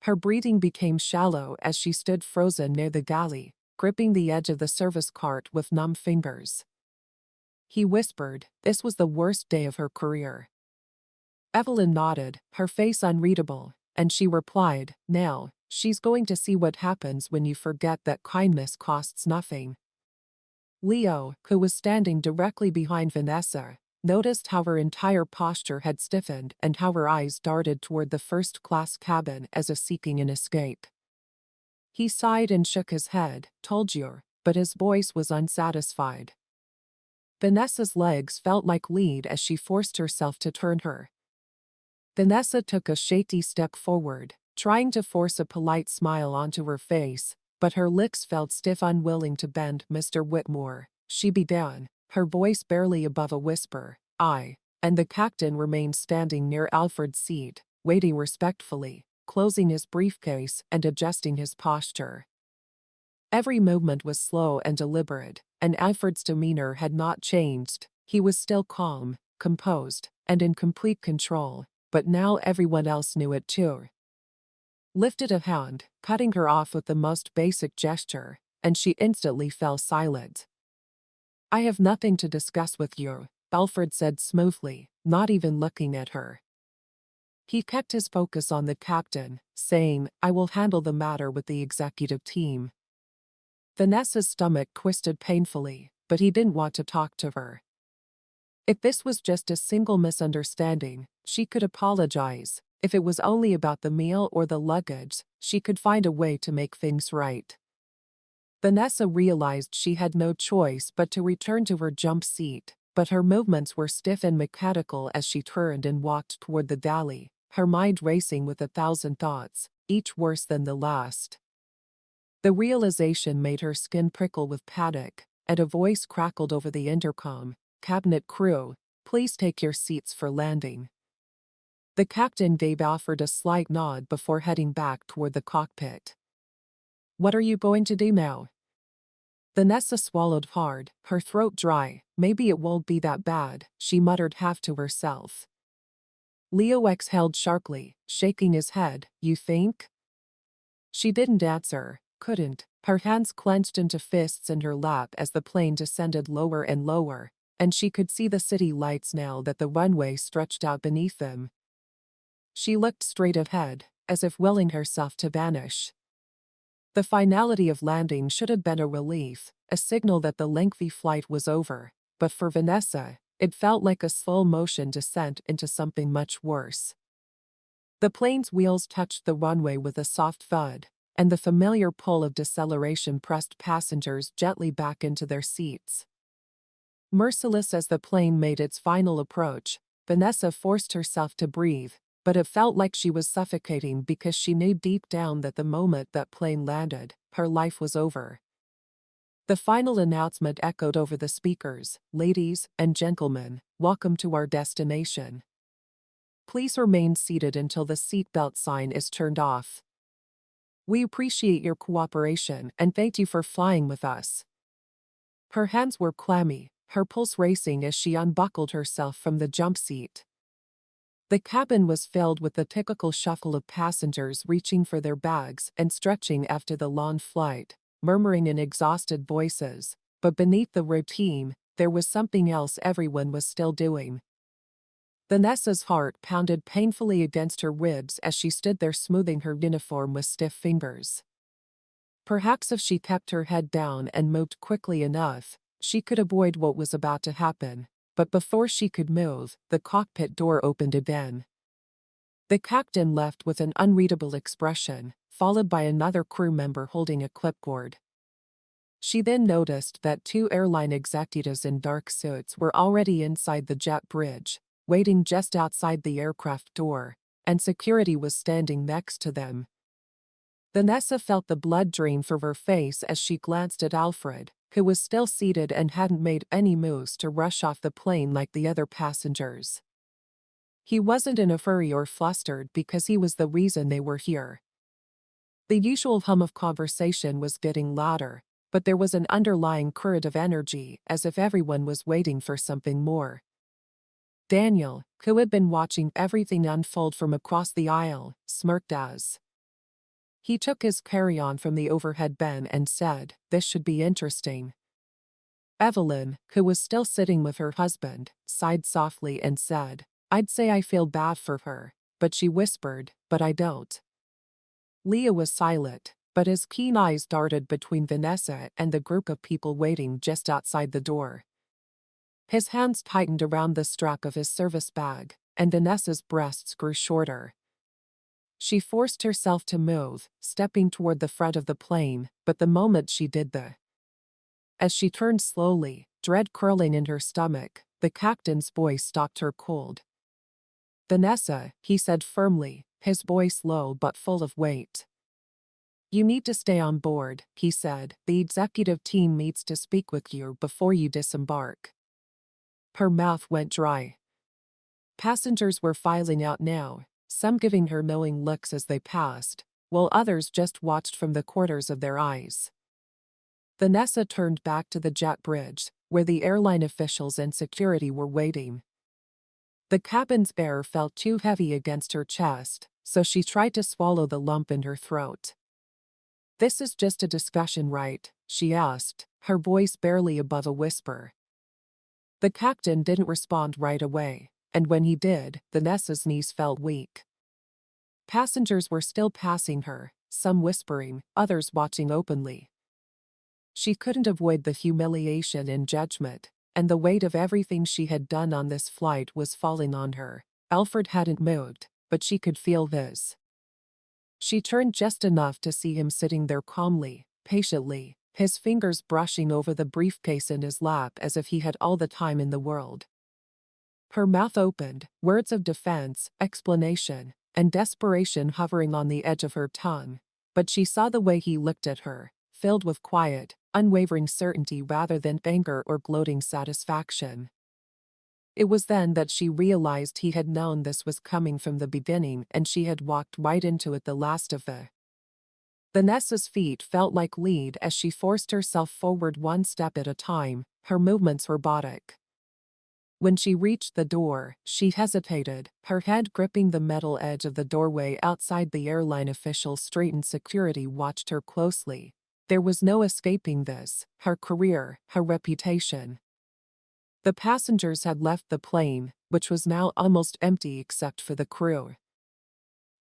Her breathing became shallow as she stood frozen near the galley, gripping the edge of the service cart with numb fingers. He whispered, "This was the worst day of her career." Evelyn nodded, her face unreadable, and she replied, "Now, she's going to see what happens when you forget that kindness costs nothing." Leo, who was standing directly behind Vanessa, noticed how her entire posture had stiffened and how her eyes darted toward the first-class cabin as if seeking an escape. He sighed and shook his head, "Told you," but his voice was unsatisfied. Vanessa's legs felt like lead as she forced herself to turn her. Vanessa took a shaky step forward, trying to force a polite smile onto her face, but her lips felt stiff, unwilling to bend. "Mr. Whitmore," she began, her voice barely above a whisper. And the captain remained standing near Alfred's seat, waiting respectfully, closing his briefcase and adjusting his posture. Every movement was slow and deliberate, and Alfred's demeanor had not changed. He was still calm, composed, and in complete control, but now everyone else knew it too. Lifted a hand, cutting her off with the most basic gesture, and she instantly fell silent. "I have nothing to discuss with you," Alfred said smoothly, not even looking at her. He kept his focus on the captain, saying, "I will handle the matter with the executive team." Vanessa's stomach twisted painfully, but he didn't want to talk to her. If this was just a single misunderstanding, she could apologize. If it was only about the meal or the luggage, she could find a way to make things right. Vanessa realized she had no choice but to return to her jump seat, but her movements were stiff and mechanical as she turned and walked toward the galley, her mind racing with 1,000 thoughts, each worse than the last. The realization made her skin prickle with panic, and a voice crackled over the intercom, "Cabinet crew, please take your seats for landing." The captain gave Alfred a slight nod before heading back toward the cockpit. "What are you going to do now?" Vanessa swallowed hard, her throat dry. "Maybe it won't be that bad," she muttered half to herself. Leo exhaled sharply, shaking his head. "You think?" She didn't answer, couldn't, her hands clenched into fists in her lap as the plane descended lower and lower, and she could see the city lights now that the runway stretched out beneath them. She looked straight ahead, as if willing herself to vanish. The finality of landing should have been a relief, a signal that the lengthy flight was over, but for Vanessa, it felt like a slow-motion descent into something much worse. The plane's wheels touched the runway with a soft thud, and the familiar pull of deceleration pressed passengers gently back into their seats. Merciless as the plane made its final approach, Vanessa forced herself to breathe, but it felt like she was suffocating because she knew deep down that the moment that plane landed, her life was over. The final announcement echoed over the speakers, "Ladies and gentlemen, welcome to our destination. Please remain seated until the seatbelt sign is turned off. We appreciate your cooperation and thank you for flying with us." Her hands were clammy, her pulse racing as she unbuckled herself from the jump seat. The cabin was filled with the typical shuffle of passengers reaching for their bags and stretching after the long flight, murmuring in exhausted voices, but beneath the routine, there was something else everyone was still doing. Vanessa's heart pounded painfully against her ribs as she stood there smoothing her uniform with stiff fingers. Perhaps if she kept her head down and moved quickly enough, she could avoid what was about to happen. But before she could move, the cockpit door opened again. The captain left with an unreadable expression, followed by another crew member holding a clipboard. She then noticed that 2 airline executives in dark suits were already inside the jet bridge, waiting just outside the aircraft door, and security was standing next to them. Vanessa felt the blood drain from her face as she glanced at Alfred, who was still seated and hadn't made any moves to rush off the plane like the other passengers. He wasn't in a hurry or flustered because he was the reason they were here. The usual hum of conversation was getting louder, but there was an underlying current of energy as if everyone was waiting for something more. Daniel, who had been watching everything unfold from across the aisle, smirked as he took his carry-on from the overhead bin and said, "This should be interesting." Evelyn, who was still sitting with her husband, sighed softly and said, "I'd say I feel bad for her," but she whispered, "But I don't." Leo was silent, but his keen eyes darted between Vanessa and the group of people waiting just outside the door. His hands tightened around the strap of his service bag, and Vanessa's breasts grew shorter. She forced herself to move, stepping toward the front of the plane, but the moment she did as she turned slowly, dread curling in her stomach, the captain's voice stopped her cold. "Vanessa," he said firmly, his voice low but full of weight. "You need to stay on board," he said. "The executive team needs to speak with you before you disembark." Her mouth went dry. Passengers were filing out now, some giving her knowing looks as they passed, while others just watched from the corners of their eyes. Vanessa turned back to the jet bridge, where the airline officials and security were waiting. The cabin's air felt too heavy against her chest, so she tried to swallow the lump in her throat. "This is just a discussion, right?" she asked, her voice barely above a whisper. The captain didn't respond right away, and when he did, Vanessa's knees felt weak. Passengers were still passing her, some whispering, others watching openly. She couldn't avoid the humiliation and judgment, and the weight of everything she had done on this flight was falling on her. Alfred hadn't moved, but she could feel this. She turned just enough to see him sitting there calmly, patiently, his fingers brushing over the briefcase in his lap as if he had all the time in the world. Her mouth opened, words of defense, explanation, and desperation hovering on the edge of her tongue, but she saw the way he looked at her, filled with quiet, unwavering certainty rather than anger or gloating satisfaction. It was then that she realized he had known this was coming from the beginning, and she had walked right into it. The last of the Vanessa's feet felt like lead as she forced herself forward one step at a time, her movements robotic. When she reached the door, she hesitated, her head gripping the metal edge of the doorway outside. The airline official straightened. Security watched her closely. There was no escaping this, her career, her reputation. The passengers had left the plane, which was now almost empty except for the crew.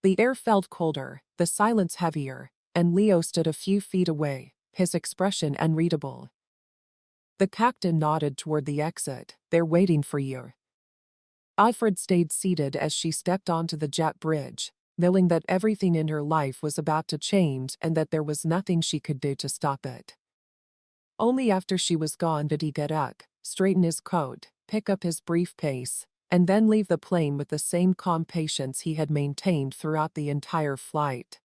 The air felt colder, the silence heavier, and Leo stood a few feet away, his expression unreadable. The captain nodded toward the exit. "They're waiting for you." Alfred stayed seated as she stepped onto the jet bridge, knowing that everything in her life was about to change and that there was nothing she could do to stop it. Only after she was gone did he get up, straighten his coat, pick up his briefcase, and then leave the plane with the same calm patience he had maintained throughout the entire flight.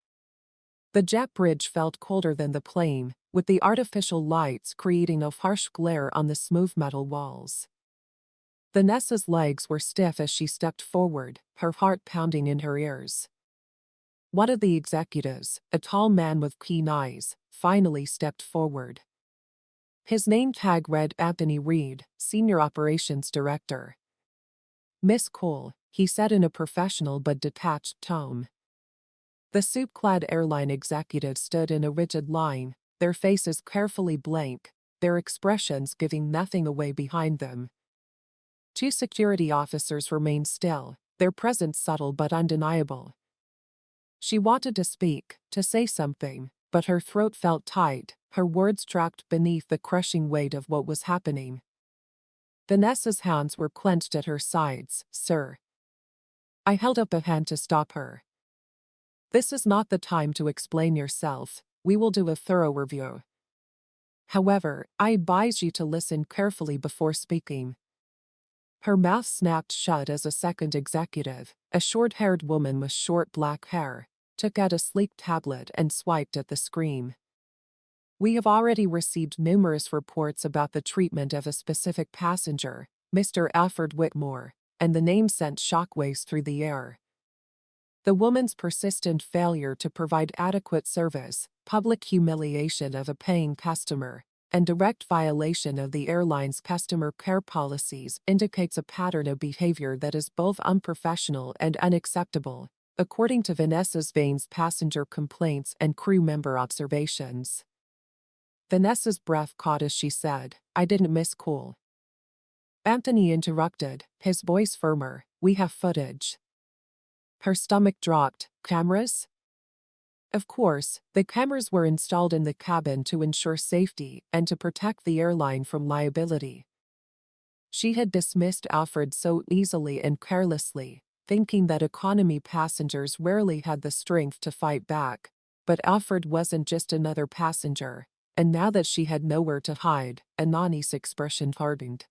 The jet bridge felt colder than the plane, with the artificial lights creating a harsh glare on the smooth metal walls. Vanessa's legs were stiff as she stepped forward, her heart pounding in her ears. One of the executives, a tall man with keen eyes, finally stepped forward. His name tag read Anthony Reed, Senior Operations Director. "Miss Cole," he said in a professional but detached tone. The suit-clad airline executives stood in a rigid line, their faces carefully blank, their expressions giving nothing away behind them. Two security officers remained still, their presence subtle but undeniable. She wanted to speak, to say something, but her throat felt tight, her words trapped beneath the crushing weight of what was happening. Vanessa's hands were clenched at her sides. "Sir." I held up a hand to stop her. "This is not the time to explain yourself. We will do a thorough review. However, I advise you to listen carefully before speaking." Her mouth snapped shut as a second executive, a short-haired woman with short black hair, took out a sleek tablet and swiped at the screen. "We have already received numerous reports about the treatment of a specific passenger, Mr. Alfred Whitmore, and the name sent shockwaves through the air. The woman's persistent failure to provide adequate service, public humiliation of a paying customer, and direct violation of the airline's customer care policies indicates a pattern of behavior that is both unprofessional and unacceptable, according to Vanessa's Vane's passenger complaints and crew member observations." Vanessa's breath caught as she said, "I didn't miss Cole." Anthony interrupted, his voice firmer, "We have footage." Her stomach dropped. "Cameras?" Of course, the cameras were installed in the cabin to ensure safety and to protect the airline from liability. She had dismissed Alfred so easily and carelessly, thinking that economy passengers rarely had the strength to fight back, but Alfred wasn't just another passenger, and now that she had nowhere to hide, Anani's expression hardened.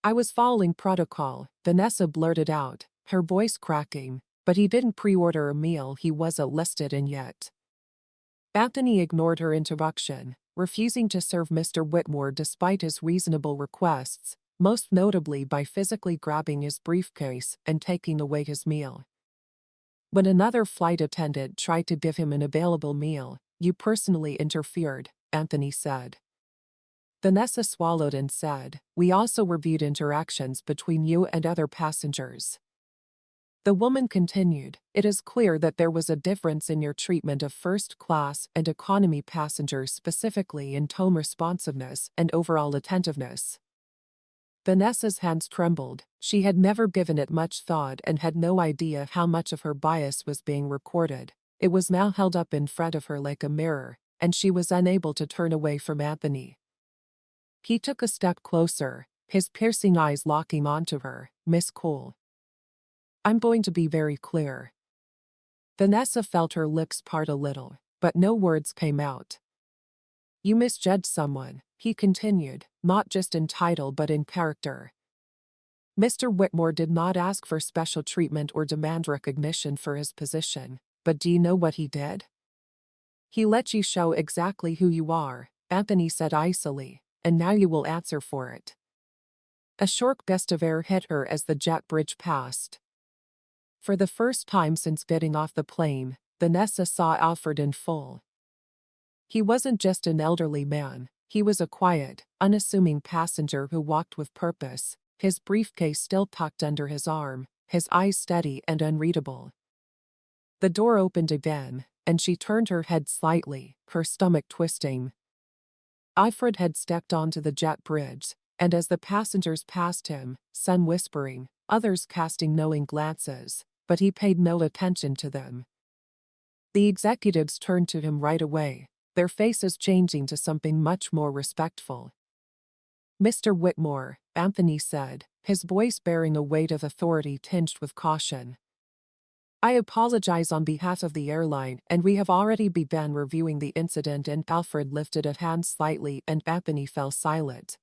"I was following protocol," Vanessa blurted out, her voice cracking, "but he didn't pre-order a meal he wasn't listed in yet." Anthony ignored her interruption, refusing to serve Mr. Whitmore despite his reasonable requests, most notably by physically grabbing his briefcase and taking away his meal. "When another flight attendant tried to give him an available meal, you personally interfered," Anthony said. Vanessa swallowed and said, "We also reviewed interactions between you and other passengers." The woman continued, "It is clear that there was a difference in your treatment of first-class and economy passengers, specifically in tone responsiveness and overall attentiveness." Vanessa's hands trembled. She had never given it much thought and had no idea how much of her bias was being recorded. It was now held up in front of her like a mirror, and she was unable to turn away from Anthony. He took a step closer, his piercing eyes locking onto her. "Miss Cole. I'm going to be very clear." Vanessa felt her lips part a little, but no words came out. "You misjudged someone," he continued, "not just in title but in character. Mr. Whitmore did not ask for special treatment or demand recognition for his position, but do you know what he did? He let you show exactly who you are," Anthony said icily, "and now you will answer for it." A short gust of air hit her as the jet bridge passed. For the first time since getting off the plane, Vanessa saw Alfred in full. He wasn't just an elderly man, he was a quiet, unassuming passenger who walked with purpose, his briefcase still tucked under his arm, his eyes steady and unreadable. The door opened again, and she turned her head slightly, her stomach twisting. Alfred had stepped onto the jet bridge, and as the passengers passed him, some whispering, others casting knowing glances, but he paid no attention to them. The executives turned to him right away, their faces changing to something much more respectful. "Mr. Whitmore," Anthony said, his voice bearing a weight of authority tinged with caution. "I apologize on behalf of the airline, and we have already begun reviewing the incident." And Alfred lifted a hand slightly and Anthony fell silent.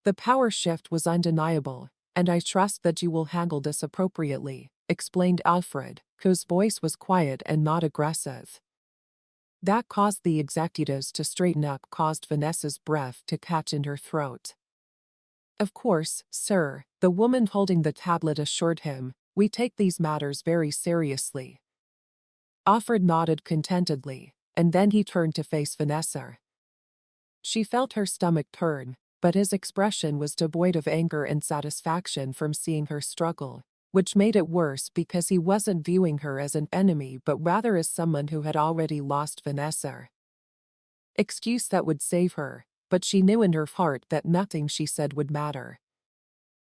"The power shift was undeniable, and I trust that you will handle this appropriately," explained Alfred, whose voice was quiet and not aggressive. That caused the executives to straighten up, caused Vanessa's breath to catch in her throat. "Of course, sir," the woman holding the tablet assured him, "we take these matters very seriously." Alfred nodded contentedly, and then he turned to face Vanessa. She felt her stomach turn, but his expression was devoid of anger and satisfaction from seeing her struggle, which made it worse because he wasn't viewing her as an enemy but rather as someone who had already lost Vanessa. Excuse that would save her, but she knew in her heart that nothing she said would matter.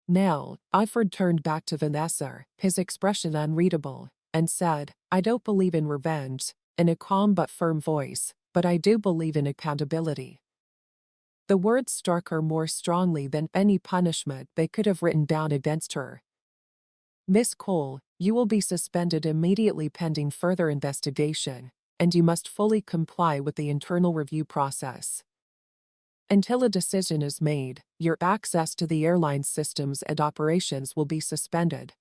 Now, Alfred turned back to Vanessa, his expression unreadable, and said, "I don't believe in revenge," in a calm but firm voice, "but I do believe in accountability." The words struck her more strongly than any punishment they could have written down against her. "Miss Cole, you will be suspended immediately pending further investigation, and you must fully comply with the internal review process. Until a decision is made, your access to the airline's systems and operations will be suspended."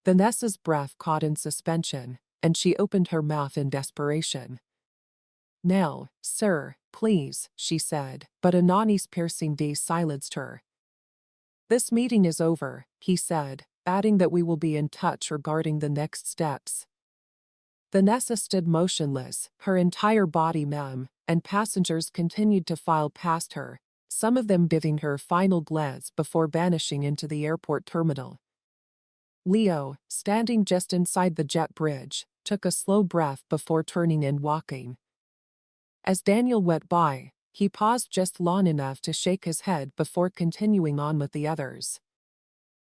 Vanessa's breath caught in suspension, and she opened her mouth in desperation. "Now, sir, please," she said, but Anani's piercing gaze silenced her. "This meeting is over," he said, adding that we will be in touch regarding the next steps. Vanessa stood motionless, her entire body numb, and passengers continued to file past her, some of them giving her a final glance before vanishing into the airport terminal. Leo, standing just inside the jet bridge, took a slow breath before turning and walking. As Daniel went by, he paused just long enough to shake his head before continuing on with the others.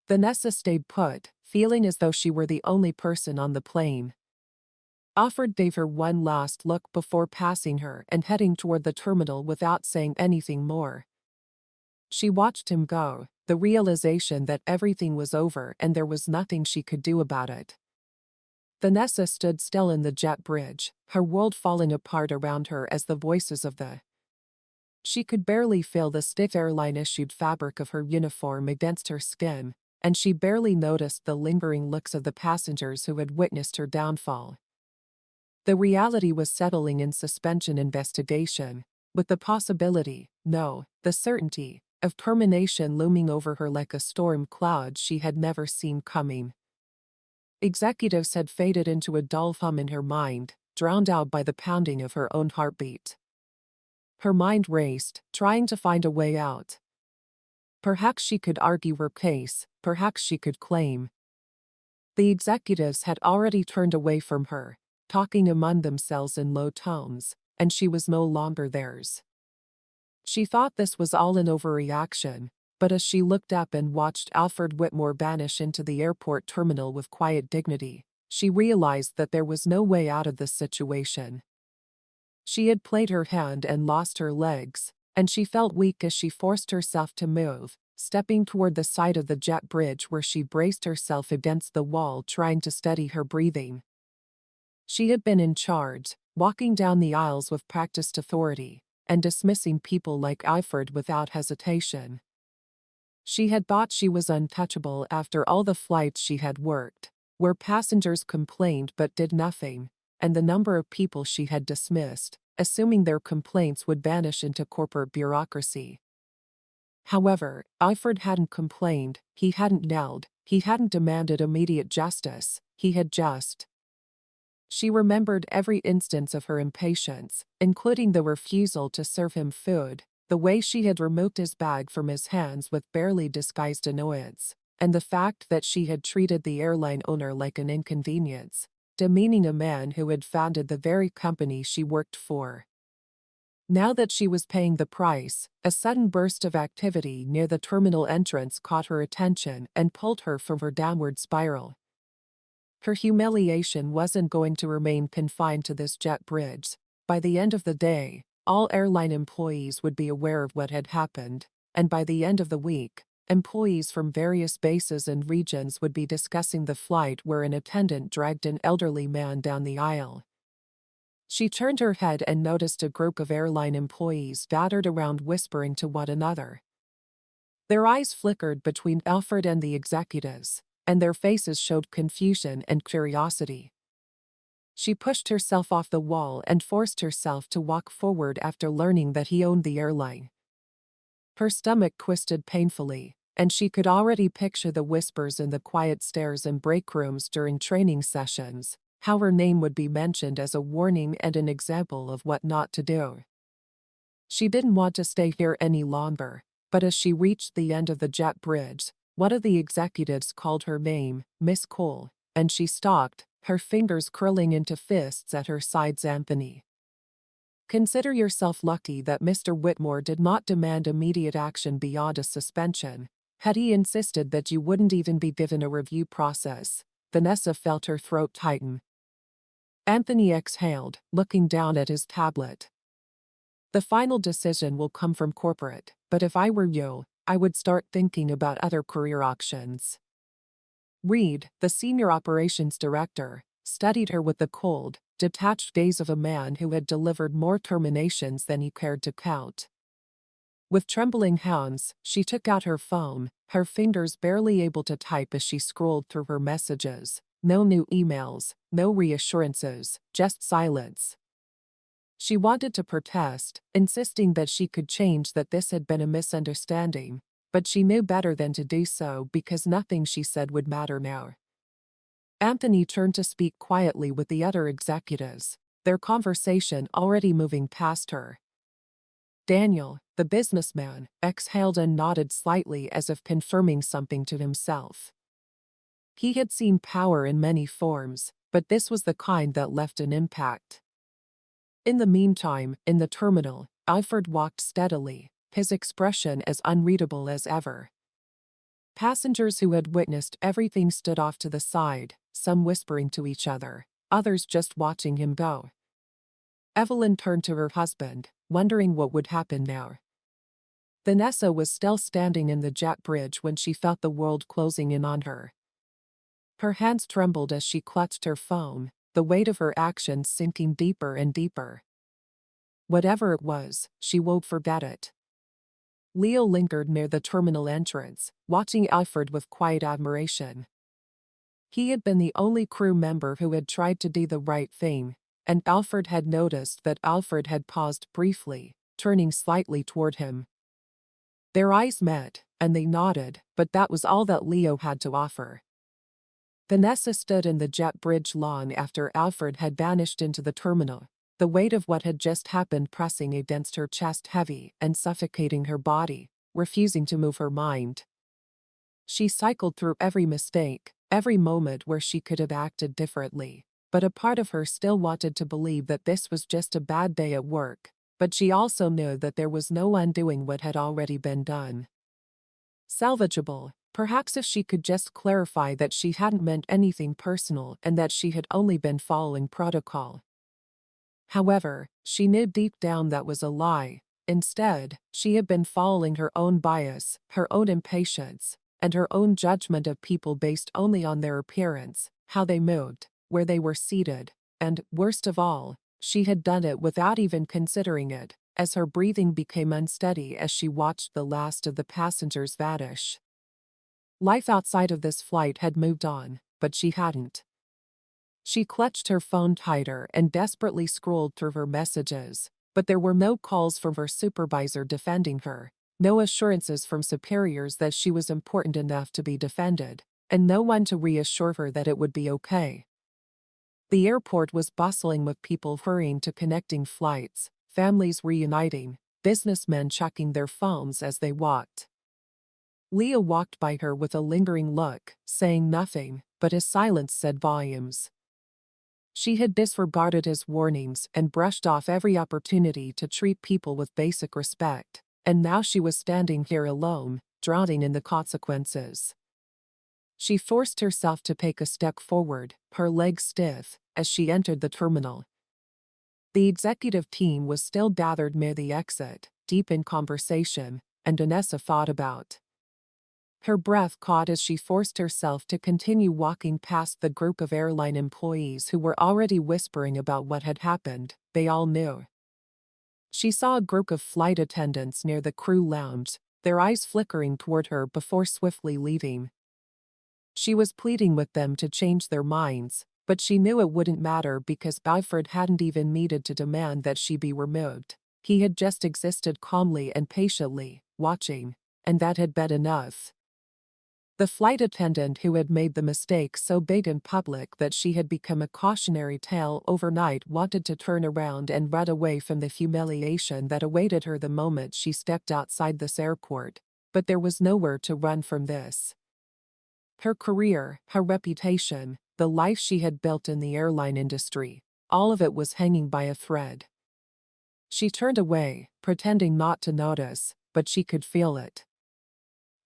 Vanessa stayed put, feeling as though she were the only person on the plane. Alfred gave her one last look before passing her and heading toward the terminal without saying anything more. She watched him go, the realization that everything was over and there was nothing she could do about it. Vanessa stood still in the jet bridge, her world falling apart around her as the voices of the. She could barely feel the stiff airline-issued fabric of her uniform against her skin, and she barely noticed the lingering looks of the passengers who had witnessed her downfall. The reality was settling in suspension investigation, with the possibility, no, the certainty, of termination looming over her like a storm cloud she had never seen coming. Executives had faded into a dull hum in her mind, drowned out by the pounding of her own heartbeat. Her mind raced, trying to find a way out. Perhaps she could argue her case, perhaps she could claim. The executives had already turned away from her, talking among themselves in low tones, and she was no longer theirs. She thought this was all an overreaction, but as she looked up and watched Alfred Whitmore vanish into the airport terminal with quiet dignity, she realized that there was no way out of this situation. She had played her hand and lost her legs, and she felt weak as she forced herself to move, stepping toward the side of the jet bridge where she braced herself against the wall trying to steady her breathing. She had been in charge, walking down the aisles with practiced authority, and dismissing people like Alfred without hesitation. She had thought she was untouchable after all the flights she had worked, where passengers complained but did nothing, and the number of people she had dismissed, assuming their complaints would vanish into corporate bureaucracy. However, Alfred hadn't complained, he hadn't yelled, he hadn't demanded immediate justice, he had just. She remembered every instance of her impatience, including the refusal to serve him food, the way she had removed his bag from his hands with barely disguised annoyance, and the fact that she had treated the airline owner like an inconvenience, demeaning a man who had founded the very company she worked for. Now that she was paying the price, a sudden burst of activity near the terminal entrance caught her attention and pulled her from her downward spiral. Her humiliation wasn't going to remain confined to this jet bridge. By the end of the day, all airline employees would be aware of what had happened, and by the end of the week, employees from various bases and regions would be discussing the flight where an attendant dragged an elderly man down the aisle. She turned her head and noticed a group of airline employees gathered around whispering to one another. Their eyes flickered between Alfred and the executives, and their faces showed confusion and curiosity. She pushed herself off the wall and forced herself to walk forward after learning that he owned the airline. Her stomach twisted painfully, and she could already picture the whispers in the quiet stares and break rooms during training sessions, how her name would be mentioned as a warning and an example of what not to do. She didn't want to stay here any longer, but as she reached the end of the jet bridge, one of the executives called her name, Miss Cole, and she stalked, her fingers curling into fists at her sides. Anthony. Consider yourself lucky that Mr. Whitmore did not demand immediate action beyond a suspension. Had he insisted that you wouldn't even be given a review process, Vanessa felt her throat tighten. Anthony exhaled, looking down at his tablet. The final decision will come from corporate, but if I were you, I would start thinking about other career options. Reed, the senior operations director, studied her with the cold, detached gaze of a man who had delivered more terminations than he cared to count. With trembling hands, she took out her phone, her fingers barely able to type as she scrolled through her messages. No new emails, no reassurances, just silence. She wanted to protest, insisting that she could change, that this had been a misunderstanding, but she knew better than to do so because nothing she said would matter now. Anthony turned to speak quietly with the other executives, their conversation already moving past her. Daniel, the businessman, exhaled and nodded slightly as if confirming something to himself. He had seen power in many forms, but this was the kind that left an impact. In the meantime, in the terminal, Alfred walked steadily, his expression as unreadable as ever. Passengers who had witnessed everything stood off to the side, some whispering to each other, others just watching him go. Evelyn turned to her husband, wondering what would happen now. Vanessa was still standing in the jet bridge when she felt the world closing in on her. Her hands trembled as she clutched her phone, the weight of her actions sinking deeper and deeper. Whatever it was, she won't forget it. Leo lingered near the terminal entrance, watching Alfred with quiet admiration. He had been the only crew member who had tried to do the right thing, and Alfred had noticed that Alfred had paused briefly, turning slightly toward him. Their eyes met, and they nodded, but that was all that Leo had to offer. Vanessa stood in the jet bridge long after Alfred had vanished into the terminal, the weight of what had just happened pressing against her chest heavy and suffocating her body, refusing to move her mind. She cycled through every mistake, every moment where she could have acted differently, but a part of her still wanted to believe that this was just a bad day at work, but she also knew that there was no undoing what had already been done. Salvageable, perhaps, if she could just clarify that she hadn't meant anything personal and that she had only been following protocol. However, she knew deep down that was a lie. Instead, she had been following her own bias, her own impatience, and her own judgment of people based only on their appearance, how they moved, where they were seated, and, worst of all, she had done it without even considering it, as her breathing became unsteady as she watched the last of the passengers vanish. Life outside of this flight had moved on, but she hadn't. She clutched her phone tighter and desperately scrolled through her messages, but there were no calls from her supervisor defending her, no assurances from superiors that she was important enough to be defended, and no one to reassure her that it would be okay. The airport was bustling with people hurrying to connecting flights, families reuniting, businessmen checking their phones as they walked. Leah walked by her with a lingering look, saying nothing, but his silence said volumes. She had disregarded his warnings and brushed off every opportunity to treat people with basic respect, and now she was standing here alone, drowning in the consequences. She forced herself to take a step forward, her legs stiff, as she entered the terminal. The executive team was still gathered near the exit, deep in conversation, and Vanessa thought about. Her breath caught as she forced herself to continue walking past the group of airline employees who were already whispering about what had happened. They all knew. She saw a group of flight attendants near the crew lounge, their eyes flickering toward her before swiftly leaving. She was pleading with them to change their minds, but she knew it wouldn't matter because Alfred hadn't even needed to demand that she be removed. He had just existed calmly and patiently, watching, and that had been enough. The flight attendant who had made the mistake so big in public that she had become a cautionary tale overnight wanted to turn around and run away from the humiliation that awaited her the moment she stepped outside this airport, but there was nowhere to run from this. Her career, her reputation, the life she had built in the airline industry, all of it was hanging by a thread. She turned away, pretending not to notice, but she could feel it.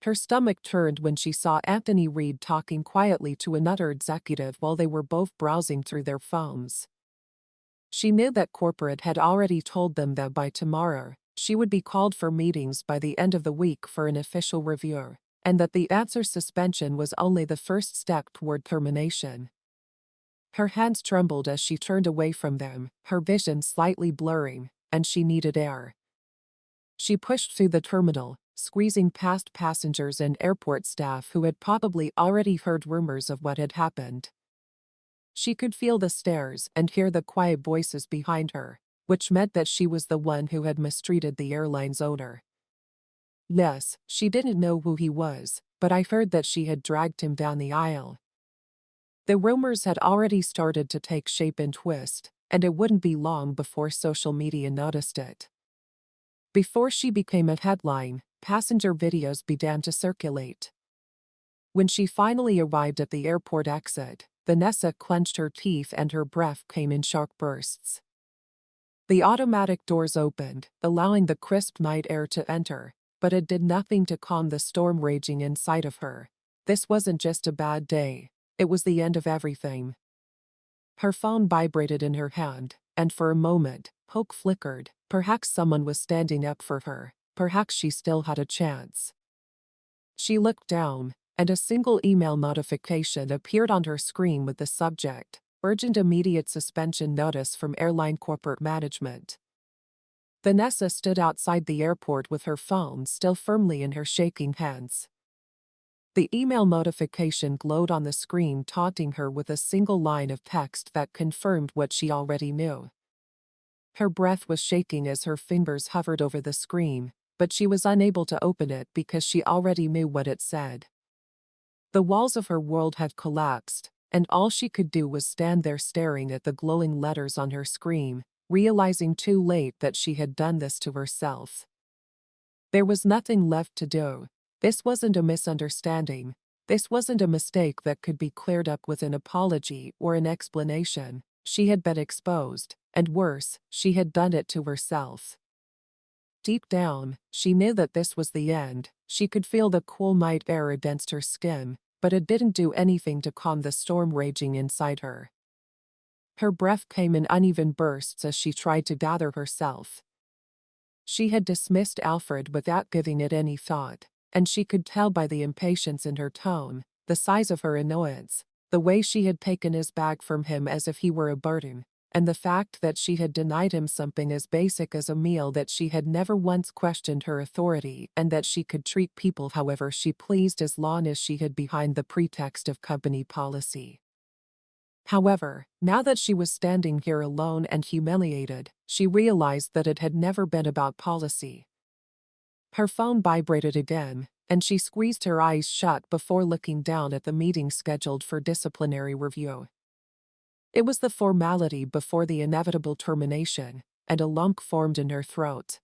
Her stomach turned when she saw Anthony Reed talking quietly to another executive while they were both browsing through their phones. She knew that corporate had already told them that by tomorrow, she would be called for meetings by the end of the week for an official review, and that the answer suspension was only the first step toward termination. Her hands trembled as she turned away from them, her vision slightly blurring, and she needed air. She pushed through the terminal, squeezing past passengers and airport staff who had probably already heard rumors of what had happened. She could feel the stares and hear the quiet voices behind her, which meant that she was the one who had mistreated the airline's owner. Yes, she didn't know who he was, but I heard that she had dragged him down the aisle. The rumors had already started to take shape and twist, and it wouldn't be long before social media noticed it. Before she became a headline, passenger videos began to circulate. When she finally arrived at the airport exit, Vanessa clenched her teeth and her breath came in sharp bursts. The automatic doors opened, allowing the crisp night air to enter, but it did nothing to calm the storm raging inside of her. This wasn't just a bad day, it was the end of everything. Her phone vibrated in her hand, and for a moment, hope flickered. Perhaps someone was standing up for her. Perhaps she still had a chance. She looked down, and a single email notification appeared on her screen with the subject, "Urgent immediate suspension notice from airline corporate management." Vanessa stood outside the airport with her phone still firmly in her shaking hands. The email notification glowed on the screen, taunting her with a single line of text that confirmed what she already knew. Her breath was shaking as her fingers hovered over the screen, but she was unable to open it because she already knew what it said. The walls of her world had collapsed, and all she could do was stand there staring at the glowing letters on her screen, realizing too late that she had done this to herself. There was nothing left to do. This wasn't a misunderstanding. This wasn't a mistake that could be cleared up with an apology or an explanation. She had been exposed, and worse, she had done it to herself. Deep down, she knew that this was the end. She could feel the cool night air against her skin, but it didn't do anything to calm the storm raging inside her. Her breath came in uneven bursts as she tried to gather herself. She had dismissed Alfred without giving it any thought, and she could tell by the impatience in her tone, the size of her annoyance, the way she had taken his bag from him as if he were a burden, and the fact that she had denied him something as basic as a meal, that she had never once questioned her authority, and that she could treat people however she pleased as long as she hid behind the pretext of company policy. However, now that she was standing here alone and humiliated, she realized that it had never been about policy. Her phone vibrated again, and she squeezed her eyes shut before looking down at the meeting scheduled for disciplinary review. It was the formality before the inevitable termination, and a lump formed in her throat.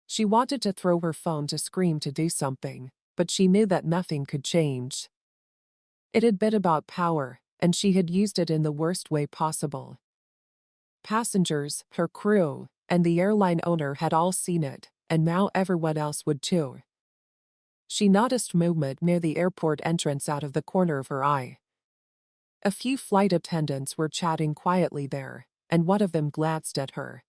She wanted to throw her phone to scream to do something, but she knew that nothing could change. It had been about power, and she had used it in the worst way possible. Passengers, her crew, and the airline owner had all seen it, and now everyone else would too. She noticed movement near the airport entrance out of the corner of her eye. A few flight attendants were chatting quietly there, and one of them glanced at her.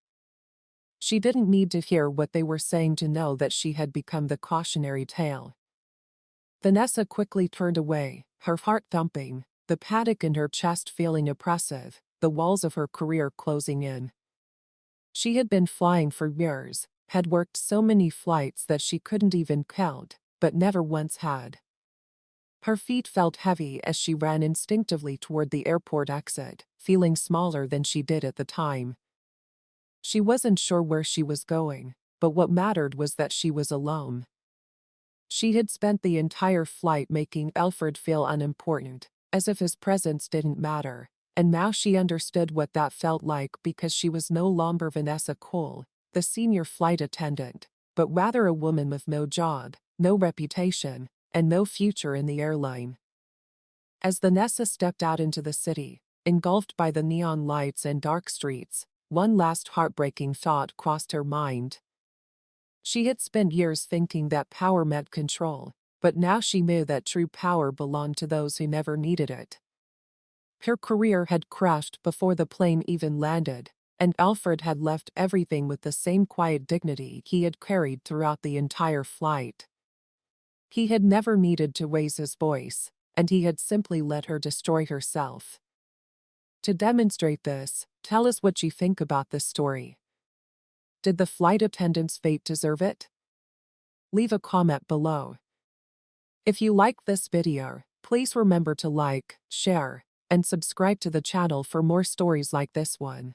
She didn't need to hear what they were saying to know that she had become the cautionary tale. Vanessa quickly turned away, her heart thumping, the panic in her chest feeling oppressive, the walls of her career closing in. She had been flying for years, had worked so many flights that she couldn't even count, but never once had. Her feet felt heavy as she ran instinctively toward the airport exit, feeling smaller than she did at the time. She wasn't sure where she was going, but what mattered was that she was alone. She had spent the entire flight making Alfred feel unimportant, as if his presence didn't matter, and now she understood what that felt like because she was no longer Vanessa Cole, the senior flight attendant, but rather a woman with no job, no reputation, and no future in the airline. As Vanessa stepped out into the city, engulfed by the neon lights and dark streets, one last heartbreaking thought crossed her mind. She had spent years thinking that power meant control, but now she knew that true power belonged to those who never needed it. Her career had crashed before the plane even landed, and Alfred had left everything with the same quiet dignity he had carried throughout the entire flight. He had never needed to raise his voice, and he had simply let her destroy herself. To demonstrate this, tell us what you think about this story. Did the flight attendant's fate deserve it? Leave a comment below. If you like this video, please remember to like, share, and subscribe to the channel for more stories like this one.